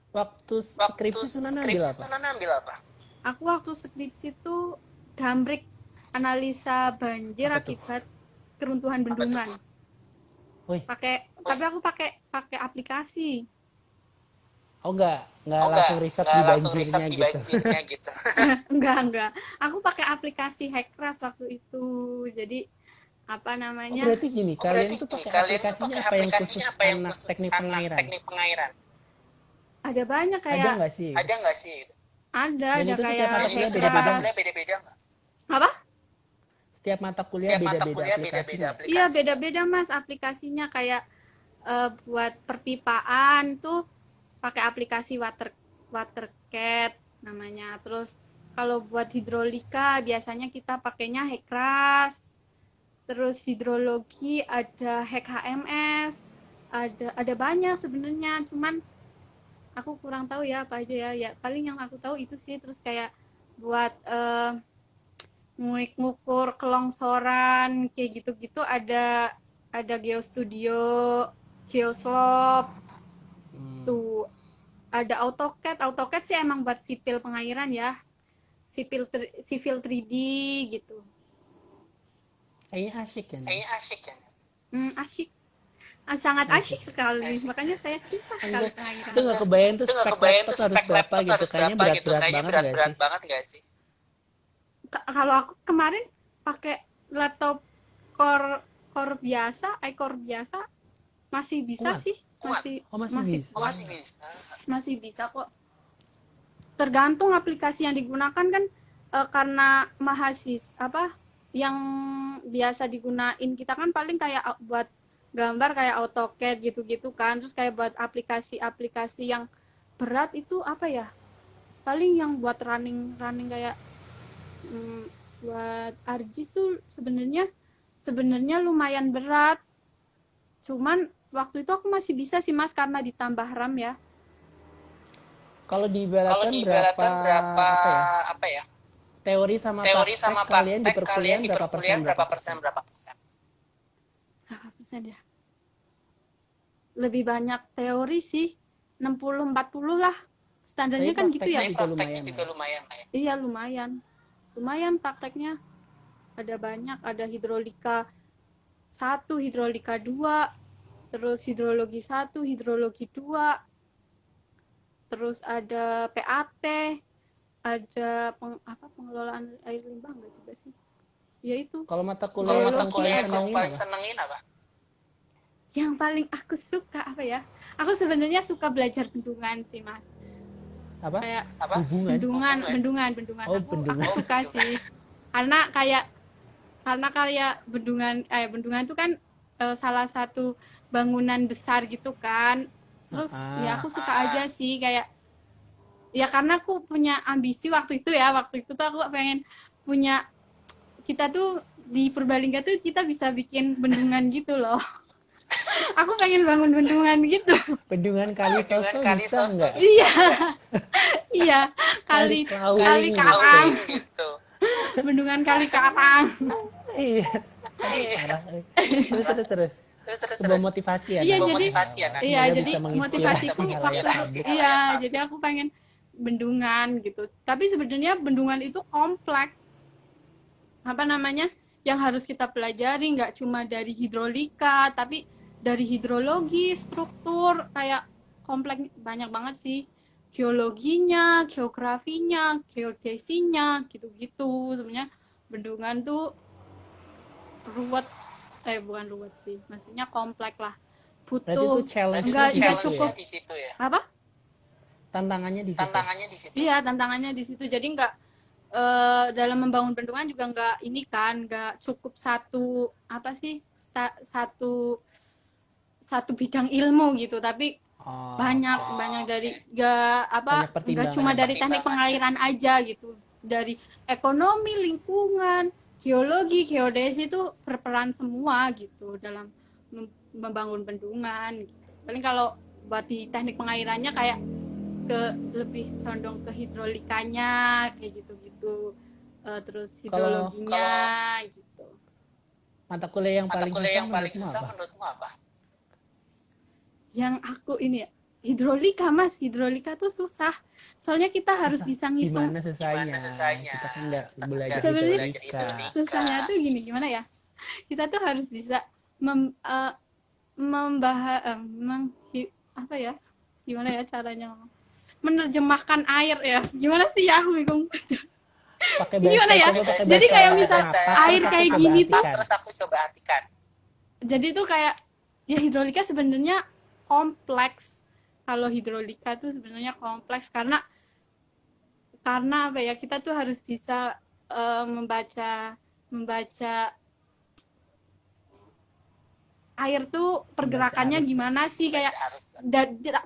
Waktu
Waktu
skripsi Sunan ambil
skripsi
apa?
Sunan ambil apa?
Aku waktu skripsi tuh Damrik, analisa banjir
Apa tuh?
akibat keruntuhan bendungan.
Wih.
Tapi aku pakai aplikasi.
Oh enggak
Oh,
langsung riset di
langsung riset
banjirnya
di
gitu.
banjirnya gitu.
enggak. Aku pakai aplikasi Hackras waktu itu. Jadi apa
Oh,
namanya?
berarti gini, kalian tuh pakai
kalian tuh
aplikasinya
pakai
apa yang khusus
aplikasinya apa yang
anak
khusus
teknik
anak
pengairan?
teknik pengairan?
Ada banyak
Ada
kayak
nggak sih?
Ada nggak sih?
ada
Dan itu
kayak
setiap mata kuliah
Setiap mata
beda-beda.
kuliah beda-beda nggak?
apa?
Setiap mata kuliah
Setiap mata
beda-beda
kuliah
aplikasinya.
beda-beda aplikasi.
Iya, beda-beda Mas aplikasinya, kayak buat perpipaan tuh pakai aplikasi WaterCat namanya. Terus kalau buat hidrolika biasanya kita pakainya Hackras. Terus hidrologi ada Hack HMS. Ada banyak sebenarnya, cuman aku kurang tahu ya apa aja ya. Ya paling yang aku tahu itu sih. Terus kayak buat ngukur kelongsoran kayak gitu-gitu ada ada GeoStudio, GeoSlope, tuh ada AutoCAD sih emang buat sipil pengairan ya, civil 3D gitu.
Kayaknya asik ya.
Asik. Sangat asyik sekali, makanya saya cinta sekali pengairan.
Itu nggak kebayang tuh spek laptop harus berapa gitu, kayaknya berat banget nggak sih?
Kalau aku kemarin pakai laptop core biasa, iCore biasa, masih bisa sih, masih bisa kok. Tergantung aplikasi yang digunakan kan, karena mahasiswa yang biasa digunain kita kan paling kayak buat gambar kayak AutoCAD gitu-gitu kan, terus kayak buat aplikasi yang berat itu apa ya, paling yang buat running kayak buat ArcGIS tuh sebenarnya lumayan berat, cuman waktu itu aku masih bisa sih Mas karena ditambah RAM ya.
Kalau diibaratkan berapa apa ya? Teori sama praktek kalian di perkuliahan berapa persen?
Berapa persen ya? Lebih banyak teori sih, 60-40 lah. Standarnya kan gitu ya.
Prakteknya juga lumayan lah ya.
Iya, lumayan prakteknya. Ada banyak, ada hidrolika 1, hidrolika 2, terus hidrologi 1, hidrologi 2, terus ada PAT, ada pengelolaan air limbah enggak juga sih? Ya itu.
Kalau mata kuliah yang paling
senengin apa? Yang paling aku suka apa ya? Aku sebenarnya suka belajar bendungan sih, Mas.
Apa?
Kayak
Bendungan.
Oh, aku suka sih. Karena kayak bendungan itu kan salah satu bangunan besar gitu kan. Terus ya aku suka aja sih, kayak ya karena aku punya ambisi waktu itu tuh aku pengen punya, kita tuh di Purbalingga tuh kita bisa bikin bendungan gitu loh. Aku pengen bangun bendungan gitu.
Bendungan kali Soso enggak?
Iya, kali Karang gitu. Bendungan kali Karang.
Iya. Terus. Sebuah motivasi ya.
Iya, jadi motivasiku waktu jadi aku pengen bendungan gitu. Tapi sebenarnya bendungan itu kompleks. Yang harus kita pelajari nggak cuma dari hidrolika, tapi dari hidrologi, struktur, kayak kompleks banyak banget sih. Geologinya, geografinya, geodesinya, gitu-gitu. Sebenarnya bendungan tuh bukan ruwet sih. Maksudnya kompleks lah. Butuh enggak cukup
di situ ya.
Apa?
Tantangannya di situ.
Iya, tantangannya di situ. Jadi enggak dalam membangun bendungan juga enggak cukup satu bidang ilmu gitu, tapi banyak dari enggak cuma dari teknik pengairan aja gitu, dari ekonomi, lingkungan, geologi, geodesi itu berperan semua gitu dalam membangun bendungan gitu. Paling kalau buat di teknik pengairannya kayak lebih condong ke hidrolikanya kayak gitu-gitu, terus hidrologinya gitu.
Mata kuliah yang paling susah menurutmu apa?
Yang aku ini ya, hidrolika Mas. Hidrolika tuh susah, soalnya kita harus bisa ngitung.
Gimana susahnya? Kita kan nggak belajar hidrolika.
Susahnya tuh gimana ya, kita tuh harus bisa gimana ya caranya menerjemahkan air ya, gimana sih ya, aku bingung. Gimana ya, jadi kayak misal air kayak gini tuh,
terus aku coba artikan.
Jadi tuh kayak ya hidrolika sebenarnya kompleks. Kalau hidrolika tuh sebenarnya kompleks karena apa ya, kita tuh harus bisa membaca air tuh pergerakannya gimana sih, kayak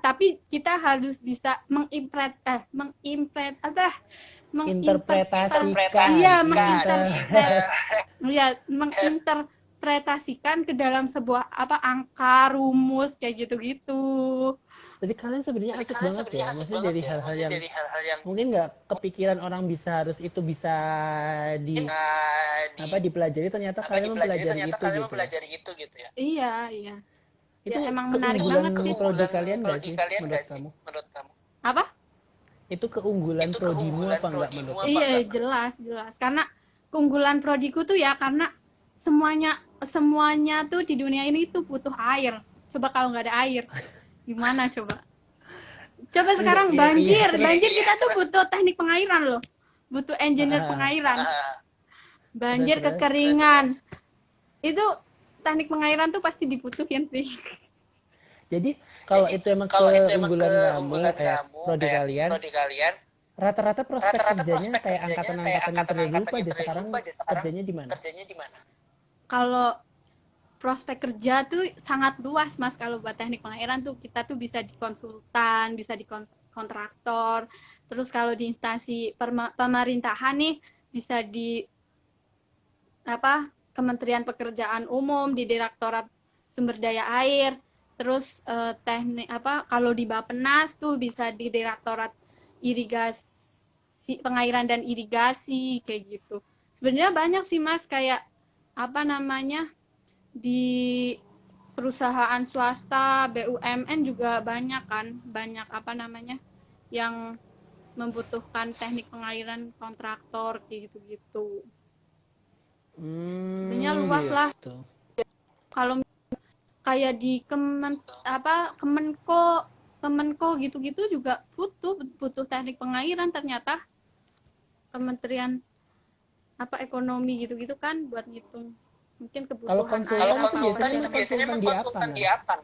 tapi kita harus bisa menginterpretasikan ke dalam sebuah angka, rumus kayak gitu-gitu.
Jadi kalian sebenarnya asik banget ya, maksudnya dari hal-hal yang mungkin nggak kepikiran orang bisa harus itu bisa di dipelajari, ternyata kalian mempelajari itu gitu ya.
Iya, iya.
Itu
Ya emang menarik
keunggulan
banget sih.
prodi kalian nggak sih menurut kamu?
Apa?
Itu keunggulan prodimu apa enggak menurut kamu?
Iya, jelas. Karena keunggulan prodiku tuh ya karena semuanya tuh di dunia ini tuh butuh air. Coba kalau nggak ada air, gimana coba? Coba sekarang banjir kita tuh butuh teknik pengairan loh. Butuh engineer pengairan. Banjir, kekeringan. Itu teknik pengairan tuh pasti dibutuhin sih.
Jadi kalau itu emang keunggulan kamu kayak prodi kalian, rata-rata prospek kerjanya kayak angkatan-angkatan yang terdahulu pada sekarang kerjanya di mana?
Kalau prospek kerja tuh sangat luas Mas. Kalau buat teknik pengairan tuh kita tuh bisa di konsultan, bisa di kontraktor. Terus kalau di instansi pemerintahan nih bisa di Kementerian Pekerjaan Umum, di Direktorat Sumber Daya Air. Terus kalau di Bappenas tuh bisa di Direktorat Irigasi, Pengairan dan Irigasi kayak gitu. Sebenarnya banyak sih Mas, kayak di perusahaan swasta, BUMN juga banyak kan, banyak yang membutuhkan teknik pengairan, kontraktor kayak gitu-gitu. Sebenarnya luas lah. Kalau kayak di Kemenko gitu-gitu juga butuh teknik pengairan ternyata. Kementerian ekonomi gitu-gitu kan buat ngitung mungkin kebutuhan
air. Kalau konsultan
itu
biasanya konsultan di apa?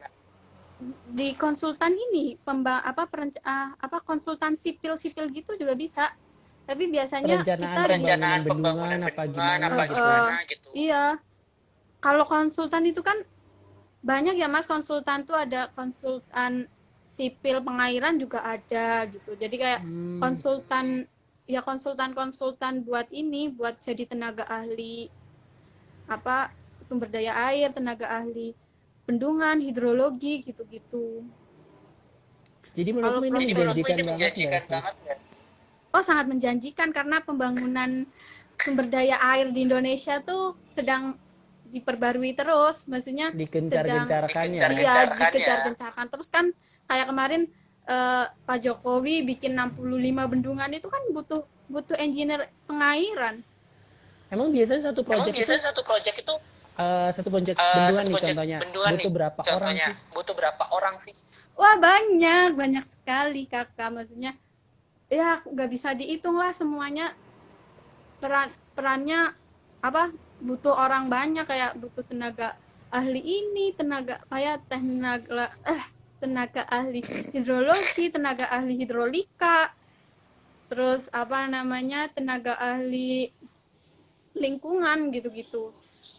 Di konsultan ini konsultan sipil gitu juga bisa. Tapi biasanya
perencanaan pembangunan apa gimana gitu.
Iya. Kalau konsultan itu kan banyak ya Mas, konsultan tuh ada konsultan sipil pengairan juga ada gitu. Jadi kayak konsultan buat jadi tenaga ahli sumber daya air, tenaga ahli bendungan, hidrologi gitu-gitu.
Jadi menurutmu ini menjanjikan banget nggak sih?
Oh, sangat menjanjikan karena pembangunan sumber daya air di Indonesia tuh sedang diperbarui terus, maksudnya
digencar-gencarkan.
Terus kan kayak kemarin Pak Jokowi bikin 65 bendungan itu kan butuh engineer pengairan.
Emang biasanya satu proyek itu satu proyek bendungan nih contohnya butuh berapa orang sih?
Wah, banyak sekali Kakak, maksudnya ya nggak bisa dihitung lah semuanya. Perannya butuh orang banyak, kayak butuh tenaga ahli tenaga ahli hidrologi, tenaga ahli hidrolika, terus tenaga ahli lingkungan gitu-gitu.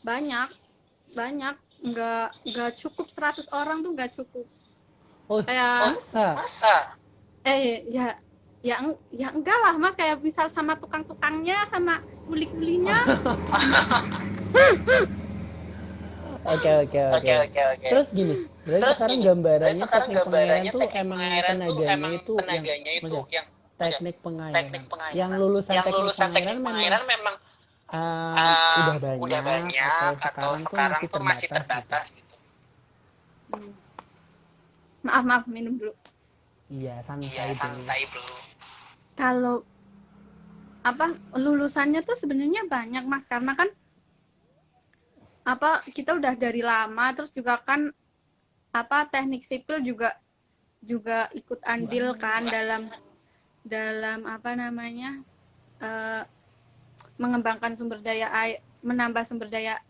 Banyak nggak cukup 100 orang tuh nggak cukup.
Masa?
Ya enggak lah Mas, kayak misal sama tukang-tukangnya sama kuli-kulinya.
Oke. Terus gini, berarti sekarang gambarannya teknik pengairan tuh emang tenaganya itu yang teknik pengairan. Yang lulusan teknik pengairan memang udah banyak atau sekarang tuh masih terbatas gitu.
Maaf minum dulu.
Iya, santai bro.
Kalau lulusannya tuh sebenarnya banyak Mas, karena kan kita udah dari lama, terus juga kan teknik sipil juga ikut andil kan dalam mengembangkan sumber daya air, menambah sumber daya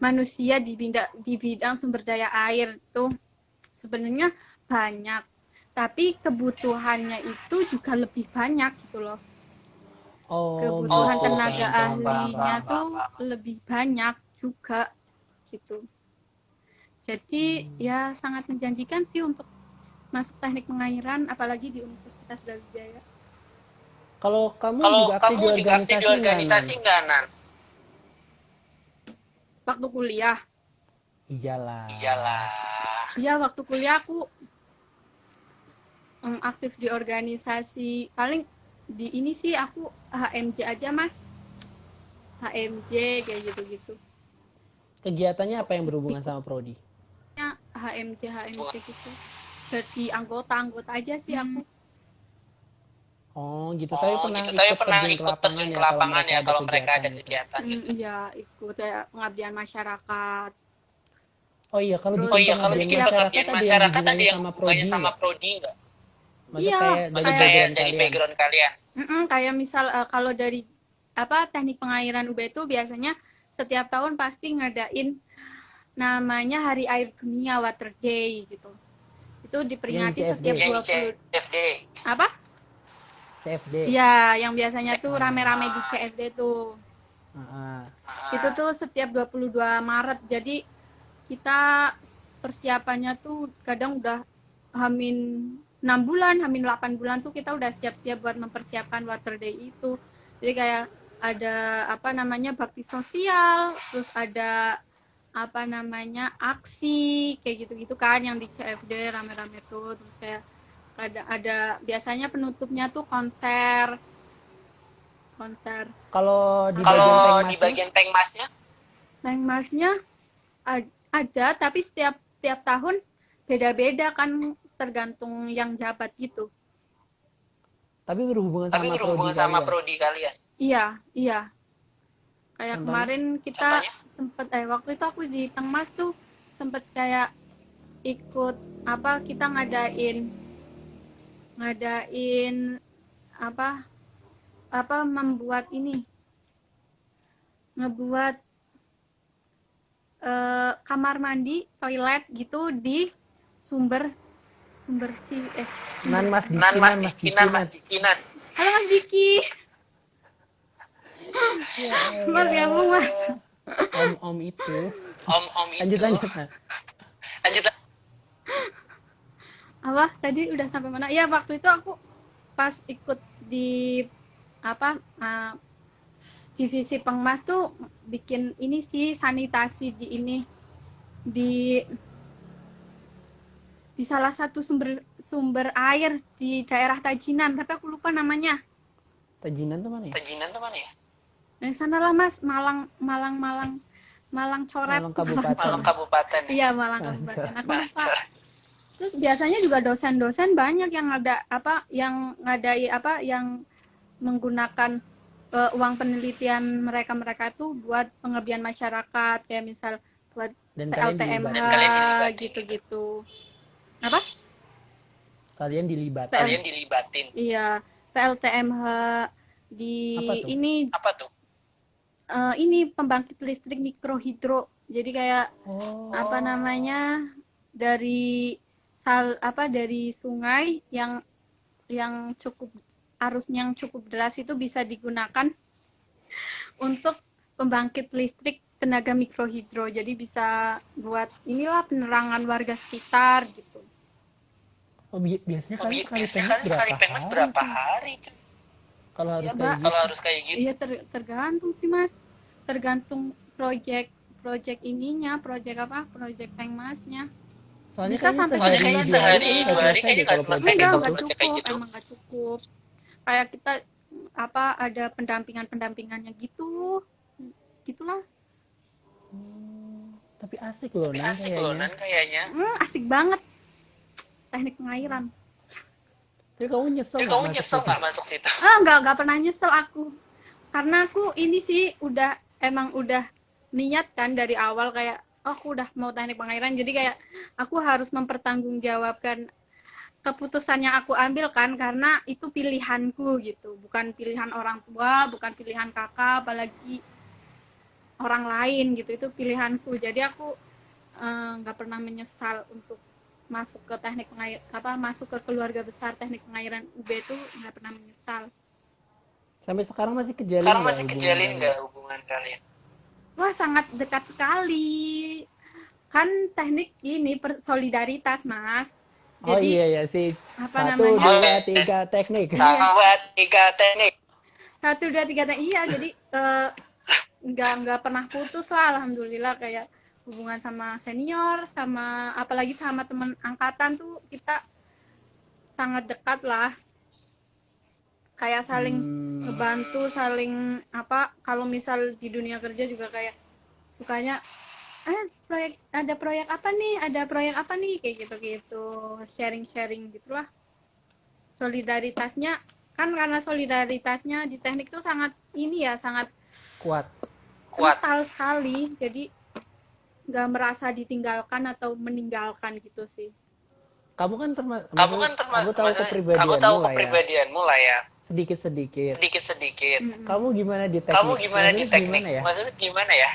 manusia di bidang sumber daya air tuh sebenarnya banyak, tapi kebutuhannya itu juga lebih banyak gitu loh. Kebutuhan tenaga ahlinya tuh lebih banyak juga gitu. Jadi ya sangat menjanjikan sih untuk masuk teknik pengairan, apalagi di Universitas Brawijaya.
Kalau kamu juga aktif di organisasi nggak, Nan?
Waktu kuliah?
Iyalah.
Iya, waktu kuliah aku aktif di organisasi. Paling di ini sih aku HMJ aja, Mas. HMJ kayak gitu-gitu.
Kegiatannya apa yang berhubungan sama prodi?
HMJ gitu. Jadi anggota aja sih aku.
Oh gitu, tapi
Oh
pernah
gitu, tapi
ikut
pernah
terjun ke
ikut
lapangan
terjun ke
ya kalau
lapangan
mereka
ya
ada
kalau mereka
kegiatan
ada
gitu.
kegiatan gitu.
Iya, ikut kayak pengabdian masyarakat.
Oh iya, kalau
Terus
Oh
bikin
iya, kalau
pengabdian
bikin
masyarakat
pengabdian
ada yang
masyarakat ada
hubungannya
yang
sama
hubungannya
prodi
sama
nggak?
prodi nggak?
Maksudnya
iya
kayak dari
Maksudnya kayak
background
dari
kalian?
background kalian?
kayak misal kalau dari teknik pengairan UB itu biasanya setiap tahun pasti ngadain namanya Hari Air Dunia Water Day gitu. Itu
Yang
diperingati
CFD,
setiap
Yang
20
CFD.
apa?
CFD.
Iya, yang biasanya tuh
Ah,
rame-rame di CFD tuh.
ah,
Itu tuh setiap 22 Maret. Jadi kita persiapannya tuh kadang udah hamin 6 bulan, hamin 8 bulan tuh kita udah siap-siap buat mempersiapkan Water Day itu. Jadi kayak ada bakti sosial, terus ada aksi kayak gitu-gitu kan yang di CFD rame-rame tuh. Terus kayak ada biasanya penutupnya tuh konser.
Kalau di bagian
Kalau di
pengmasnya,
bagian pengmasnya,
Pengmasnya ada, tapi setiap tiap tahun beda-beda kan, tergantung yang jabat gitu.
tapi berhubungan
tapi
sama prodi
berhubungan sama
kalian.
prodi kalian.
Iya, iya. Kayak
Contohnya?
kemarin kita sempet waktu itu aku di Pengmas tuh sempet kayak ikut kita ngadain apa membuat ini, ngebuat kamar mandi, toilet gitu di sumber sumber si
Nan Mas
Nan
Diki,
Mas
Nan Mas Diki,
Dikinan,
Nan.
Mas Dikinan.
Halo Mas Diki. Mas gabung Mas.
Om itu.
Om itu.
Lanjut lanjut. Nah.
Lanjut.
Apa tadi udah sampai mana? Ya waktu itu aku pas ikut di divisi Pengmas tuh bikin ini sih, sanitasi di ini, di salah satu sumber air di daerah Tajinan, tapi aku lupa namanya.
Tajinan tuh mana ya?
Tajinan tuh mana ya?
Yang sana lah Mas, Malang Coret.
Malang Kabupaten.
Malang Kabupaten.
Iya, Malang Kabupaten. Aku lupa. Terus biasanya juga dosen-dosen banyak yang ada yang ngadai yang menggunakan uang penelitian mereka tuh buat pengabdian masyarakat, kayak misal buat
Dan
PLTMH gitu-gitu. Apa?
Kalian dilibatin.
Iya, PLTMH di
Apa tuh?
ini
Apa tuh?
ini pembangkit listrik mikrohidro. Jadi kayak dari dari sungai yang cukup arusnya yang cukup deras itu bisa digunakan untuk pembangkit listrik tenaga mikrohidro. Jadi bisa buat inilah penerangan warga sekitar gitu.
Oh, biasanya kalian
sekali pengmas berapa hari?
Kalau harus
Ya,
kayak gitu.
Kalau harus kayak gitu.
Iya, tergantung sih Mas. Tergantung project ininya, project pengmasnya.
Soalnya
Bisa
kayaknya
sampai
sehari, 2 hari kayaknya nggak selesai deh kalau
Enggak
project kayak
cukup,
gitu.
emang nggak cukup. Kayak kita ada pendampingannya gitu. Gitulah.
Tapi asik loh Nan
kayaknya.
Asik banget. Teknik pengairan.
Tapi kamu nyesel
nggak masuk situ?
Enggak pernah nyesel aku. Karena aku ini sih udah niat kan dari awal, kayak aku udah mau teknik pengairan, jadi kayak aku harus mempertanggungjawabkan keputusan yang aku ambil kan, karena itu pilihanku gitu, bukan pilihan orang tua, bukan pilihan kakak, apalagi orang lain gitu, itu pilihanku. Jadi aku nggak pernah menyesal untuk masuk ke teknik pengairan, masuk ke keluarga besar teknik pengairan UB itu nggak pernah menyesal.
Sampai sekarang masih kejalin
nggak hubungan kalian?
Wah, sangat dekat sekali. Kan teknik ini solidaritas, Mas. Jadi,
iya sih. 1, 2, 3 teknik.
1, 2, 3 teknik.
1, 2, 3 teknik. Iya, jadi nggak pernah putus lah, alhamdulillah. Kayak hubungan sama senior, sama apalagi sama teman angkatan tuh kita sangat dekat lah, kayak saling ngebantu, saling apa, kalau misal di dunia kerja juga kayak sukanya proyek apa nih kayak gitu, sharing gitulah. Solidaritasnya kan, karena solidaritasnya di teknik tuh sangat ini ya, sangat
Kuat.
kental sekali, jadi nggak merasa ditinggalkan atau meninggalkan gitu sih.
Kamu kan
Kamu kan
aku tahu
aku tahu
kepribadianmu lah ya.
kepribadianmu lah ya.
Sedikit-sedikit.
Sedikit-sedikit.
Kamu gimana di teknik?
Kamu gimana di teknik?
Gimana ya?
Maksudnya gimana ya?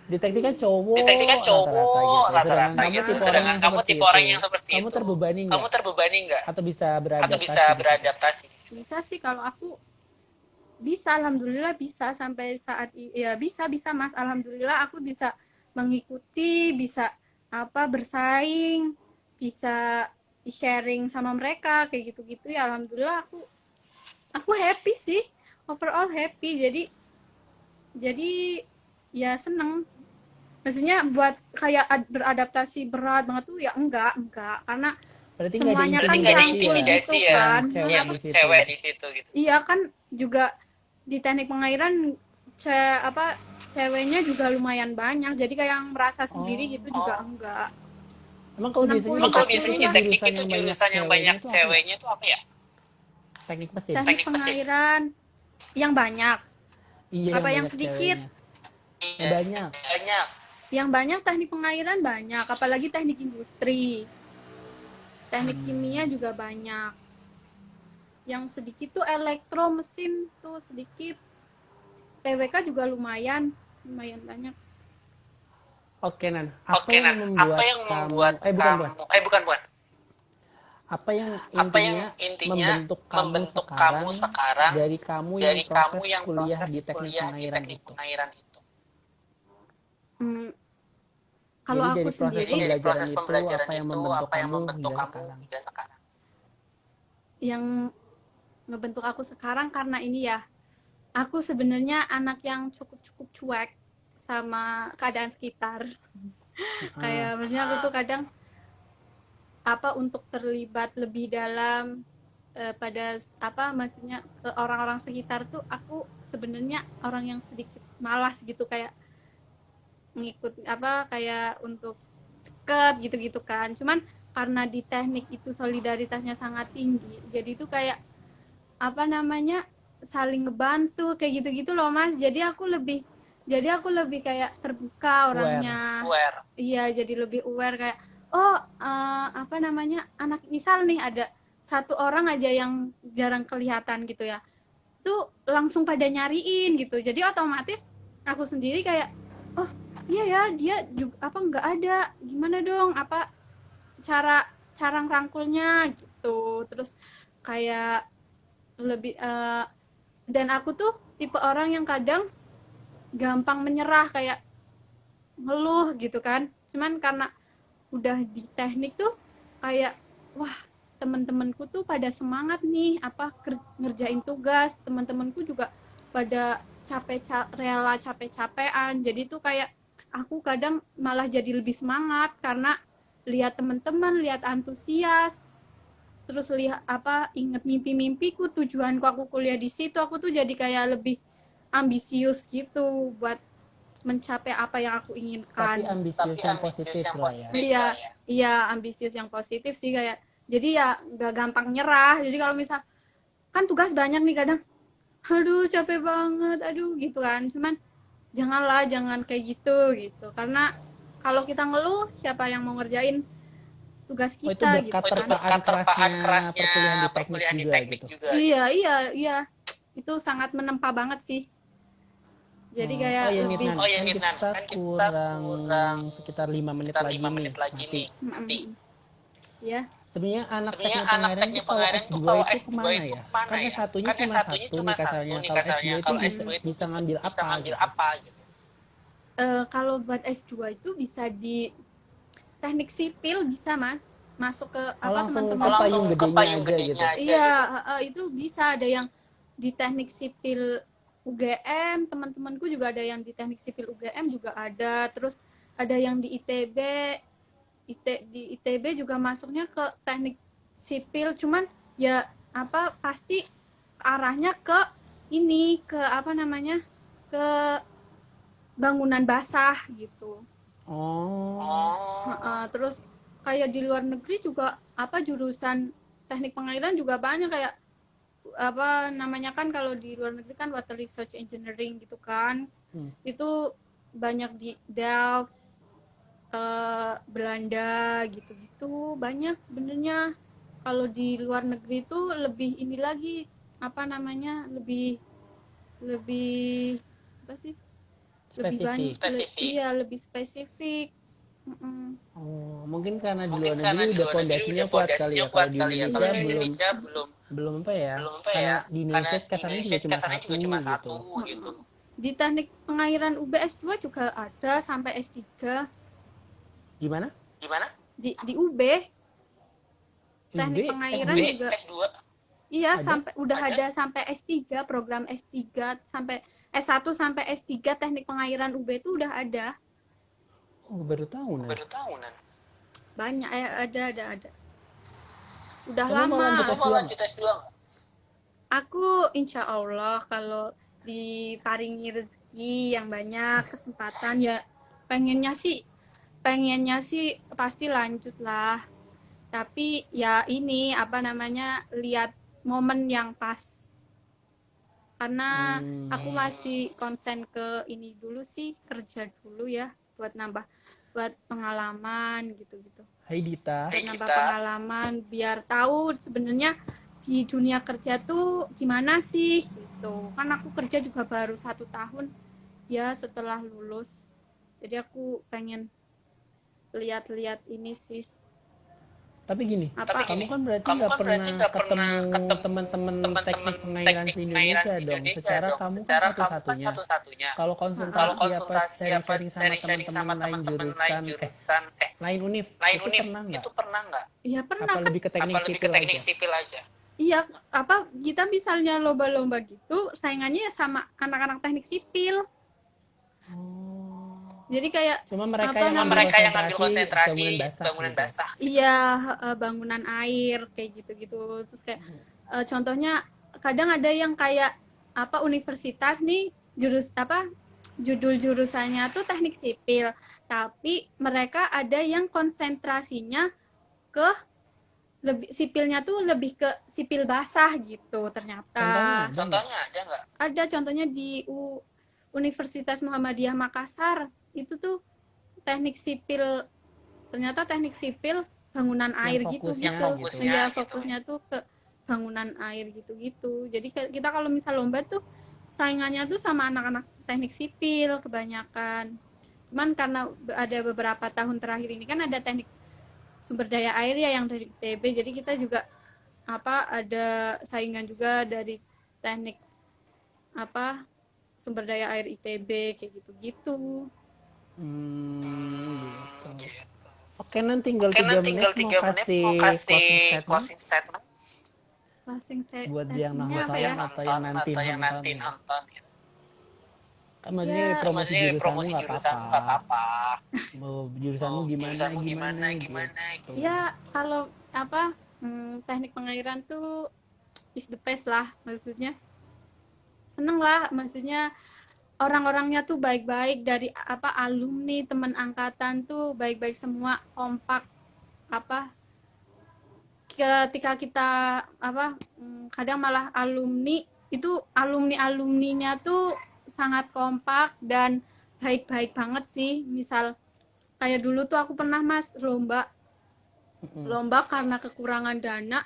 Di teknik kan cowok.
Di teknik kan cowok
rata-rata
rata-rata
gitu.
gitu. Sedangkan kamu tipe orang yang seperti itu.
Kamu terbebani nggak?
Kamu terbebani nggak?
Atau bisa
Atau bisa
beradaptasi?
beradaptasi?
Bisa sih, kalau aku bisa, alhamdulillah bisa sampai saat ya bisa Mas, alhamdulillah aku bisa mengikuti, bisa apa, bersaing, bisa sharing sama mereka kayak gitu-gitu ya, alhamdulillah aku happy sih, overall happy. Jadi ya seneng, maksudnya buat kayak beradaptasi berat banget tuh ya enggak, karena
Berarti
semuanya
Berarti
kan
nggak ada
rangkul
intimidasi
gitu
ya,
kan.
yang
Cewek di situ.
cewek di situ gitu.
Iya kan, juga di teknik pengairan ceweknya juga lumayan banyak, jadi kayak yang merasa sendiri gitu juga enggak.
Emang kalau
60,
biasanya
Kalau biasanya di teknik itu
jurusan
jurusan yang banyak
itu apa ya?
ceweknya itu apa ya?
Teknik mesin.
Teknik
Teknik mesin.
pengairan yang banyak,
Iya.
apa yang
banyak
sedikit?
ceweknya.
Iya,
Banyak.
banyak.
Yang banyak teknik pengairan banyak, apalagi teknik industri. Teknik kimia juga banyak. Yang sedikit tuh elektro, mesin tuh sedikit. PWK juga lumayan banyak.
Oke, Nan.
Apa yang membuat bukan.
Apa yang
intinya membentuk kamu
kamu
sekarang
dari kamu yang kuliah di teknik pengairan itu?
Kalau
Jadi
aku sendiri,
dari
proses
itu,
pembelajaran
apa yang
itu
membentuk
apa yang
kamu
membentuk
hingga
kamu
sekarang?
hingga sekarang?
yang ngebentuk aku sekarang karena ini ya, aku sebenarnya anak yang cukup cuek sama keadaan sekitar. Kayak maksudnya aku tuh kadang apa, untuk terlibat lebih dalam pada apa, maksudnya ke orang-orang sekitar tuh aku sebenarnya orang yang sedikit malas gitu, kayak ngikut apa, kayak untuk deket gitu-gitu kan. Cuman karena di teknik itu solidaritasnya sangat tinggi, jadi itu kayak apa namanya, saling ngebantu kayak gitu-gitu loh Mas. Jadi aku lebih kayak terbuka orangnya.
Aware.
Iya, jadi lebih aware, kayak apa namanya, anak misal nih ada satu orang aja yang jarang kelihatan gitu ya, tuh langsung pada nyariin gitu. Jadi otomatis aku sendiri kayak, oh iya ya, dia juga apa, nggak ada, gimana dong, apa cara ngerangkulnya gitu. Terus kayak lebih dan aku tuh tipe orang yang kadang gampang menyerah, kayak ngeluh gitu kan. Cuman karena udah di teknik tuh kayak, wah teman-temanku tuh pada semangat nih, apa ngerjain tugas, teman-temanku juga pada rela capek-capean. Jadi tuh kayak aku kadang malah jadi lebih semangat karena lihat teman-teman, lihat antusias, terus lihat apa, inget mimpi-mimpiku, tujuanku aku kuliah di situ, aku tuh jadi kayak lebih ambisius gitu buat mencapai apa yang aku inginkan.
Tapi ambisius yang positif lah ya.
Iya, ambisius yang positif sih, kayak jadi ya nggak gampang nyerah. Jadi kalau misal kan tugas banyak nih kadang, aduh capek banget, aduh gitu kan. Cuman jangan kayak gitu, karena kalau kita ngeluh, siapa yang mau ngerjain tugas
itu
kita
berkat
gitu
terpaan
terpaan
kerasnya
kerasnya
perkuliahan di teknik juga gitu.
Iya, itu sangat menempa banget sih. Jadi kayak lebih
Nitnan, kan kita kurang sekitar 5 menit lagi nih mati.
Ya.
Sebenarnya anak teknik pengairan itu
kalau
S2 itu
S2
kemana
itu
ya?
kemana
Karena
ya?
satunya cuma satu nih kasarnya. Kalau S2 itu bisa ngambil apa gitu.
Kalau buat S2 itu bisa di teknik sipil, bisa Mas, masuk ke apa, teman-teman
langsung ke payung gedenya aja
iya itu bisa. Ada yang di teknik sipil UGM, teman-temanku juga ada yang di teknik sipil UGM juga ada. Terus ada yang di ITB, di ITB juga masuknya ke teknik sipil, cuman ya apa pasti arahnya ke ini, ke apa namanya, ke bangunan basah gitu. Terus kayak di luar negeri juga apa jurusan teknik pengairan juga banyak, kayak apa namanya kan kalau di luar negeri kan water research engineering gitu kan. Itu banyak di Delft, Belanda gitu-gitu, banyak sebenarnya. Kalau di luar negeri itu lebih ini lagi, apa namanya, lebih apa sih, lebih banyak
Spesifik.
iya, lebih spesifik.
Mungkin karena di
Mungkin
luar
karena
negeri
di
udah
luar negeri
pondasinya
udah
kuat kali
pondasinya
ya. Kalau
kuat
di
kali ya.
Indonesia
Kalau di
belum
Indonesia
belum apa ya?
apa
Karena
ya?
di
Karena
Indonesia
di
kasarnya
Indonesia
juga cuma
kasarnya
satu
juga cuma
gitu.
satu gitu.
Di teknik pengairan UBS 2 juga ada sampai S3.
Gimana?
Gimana?
Di UB teknik
UB
pengairan
S2
juga
S2
iya,
ada?
sampai udah ada sampai S3, program S3 sampai S1 sampai S3 teknik pengairan UB itu udah ada.
Oh, baru tahu Nan.
baru tahu Nan.
Banyak ada. Udah
Kamu mau
lama.
lanjut
Kamu mau
S2
lanjut S2 nggak?
Aku insya Allah kalau diparingi rezeki yang banyak, kesempatan ya pengennya sih pasti lanjut lah. Tapi ya ini apa namanya, lihat momen yang pas. Karena aku masih konsen ke ini dulu sih, kerja dulu ya, buat pengalaman gitu-gitu.
Hai Dita.
Buat nambah pengalaman biar tahu sebenarnya di dunia kerja tuh gimana sih gitu. Kan aku kerja juga baru 1 tahun ya setelah lulus. Jadi aku pengen lihat-lihat ini sih.
Tapi gini,
Apa?
kamu kan berarti nggak pernah ketemu teman-teman teknik pengairan se Indonesia dong. Secara kamu kan satu-satunya. Kalau konsultasi apa sharing-sharing sama teman-teman lain jurusan, lain univ, itu pernah nggak?
Iya pernah.
Apa lebih ke teknik
sipil aja?
Iya, apa kita misalnya lomba-lomba gitu, saingannya ya sama anak-anak teknik sipil. Jadi kayak
cuma mereka yang ambil konsentrasi
bangunan basah.
Iya, bangunan air kayak gitu-gitu. Terus kayak contohnya kadang ada yang kayak apa universitas nih judul jurusannya tuh teknik sipil, tapi mereka ada yang konsentrasinya ke sipilnya tuh lebih ke sipil basah gitu ternyata.
Contohnya ada nggak?
Ada, contohnya di Universitas Muhammadiyah Makassar itu tuh teknik sipil, ternyata teknik sipil bangunan air gitu. Iya, fokusnya tuh ke bangunan air gitu. Jadi kita kalau misal lomba tuh saingannya tuh sama anak-anak teknik sipil kebanyakan. Cuman karena ada beberapa tahun terakhir ini kan ada teknik sumber daya air ya yang dari ITB, jadi kita juga ada saingan juga dari teknik sumber daya air ITB kayak gitu.
Gitu. Oke, nanti tinggal 3 menit mau kasih closing statement buat yang nonton atau yang nanti nonton. Kan maksudnya promosi jurusan nggak apa-apa. Jurusanmu gimana gitu.
Ya kalau teknik pengairan tuh is the best lah, maksudnya seneng lah, maksudnya orang-orangnya tuh baik-baik, dari alumni, teman angkatan tuh baik-baik semua, kompak. Ketika kita kadang malah alumninya tuh sangat kompak dan baik-baik banget sih. Misal kayak dulu tuh aku pernah lomba karena kekurangan dana,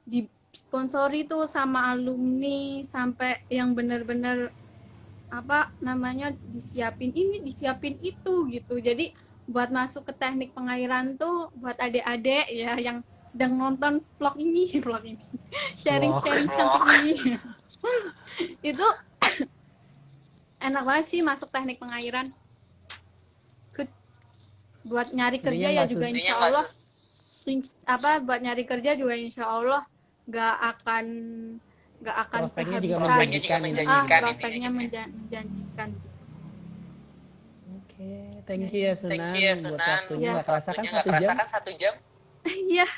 disponsori tuh sama alumni sampai yang benar-benar disiapin ini, disiapin itu gitu. Jadi buat masuk ke teknik pengairan tuh buat adik-adik ya yang sedang nonton vlog ini sharing ini itu enak banget sih masuk teknik pengairan. Good. Buat nyari kerja ya juga insya Allah buat nyari kerja juga insya Allah nggak akan kehabisan. Prospeknya menjanjikan gitu.
Oke, thank you ya Sunan buat waktunya. Nggak kerasa kan 1 jam?
Iya,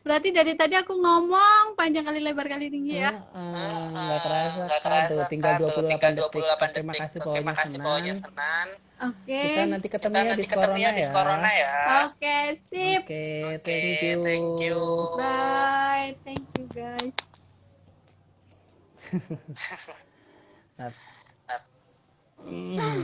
Berarti dari tadi aku ngomong panjang kali lebar kali tinggi ya.
Nggak kerasa
Nggak
kan
kerasa
tuh,
kan
tinggal
tuh, tinggal
28 detik.
28
Oke,
detik.
makasih
Oke,
pokoknya
makasih pokoknya
Senan.
Senan.
Oke.
Kita nanti
Kita
ketemu ya di
nanti ketemu ya
Corona
di
ya.
Corona ya.
Oke, sip.
Oke,
Oke,
thank you.
thank you.
Bye. Thank you guys.
Nah,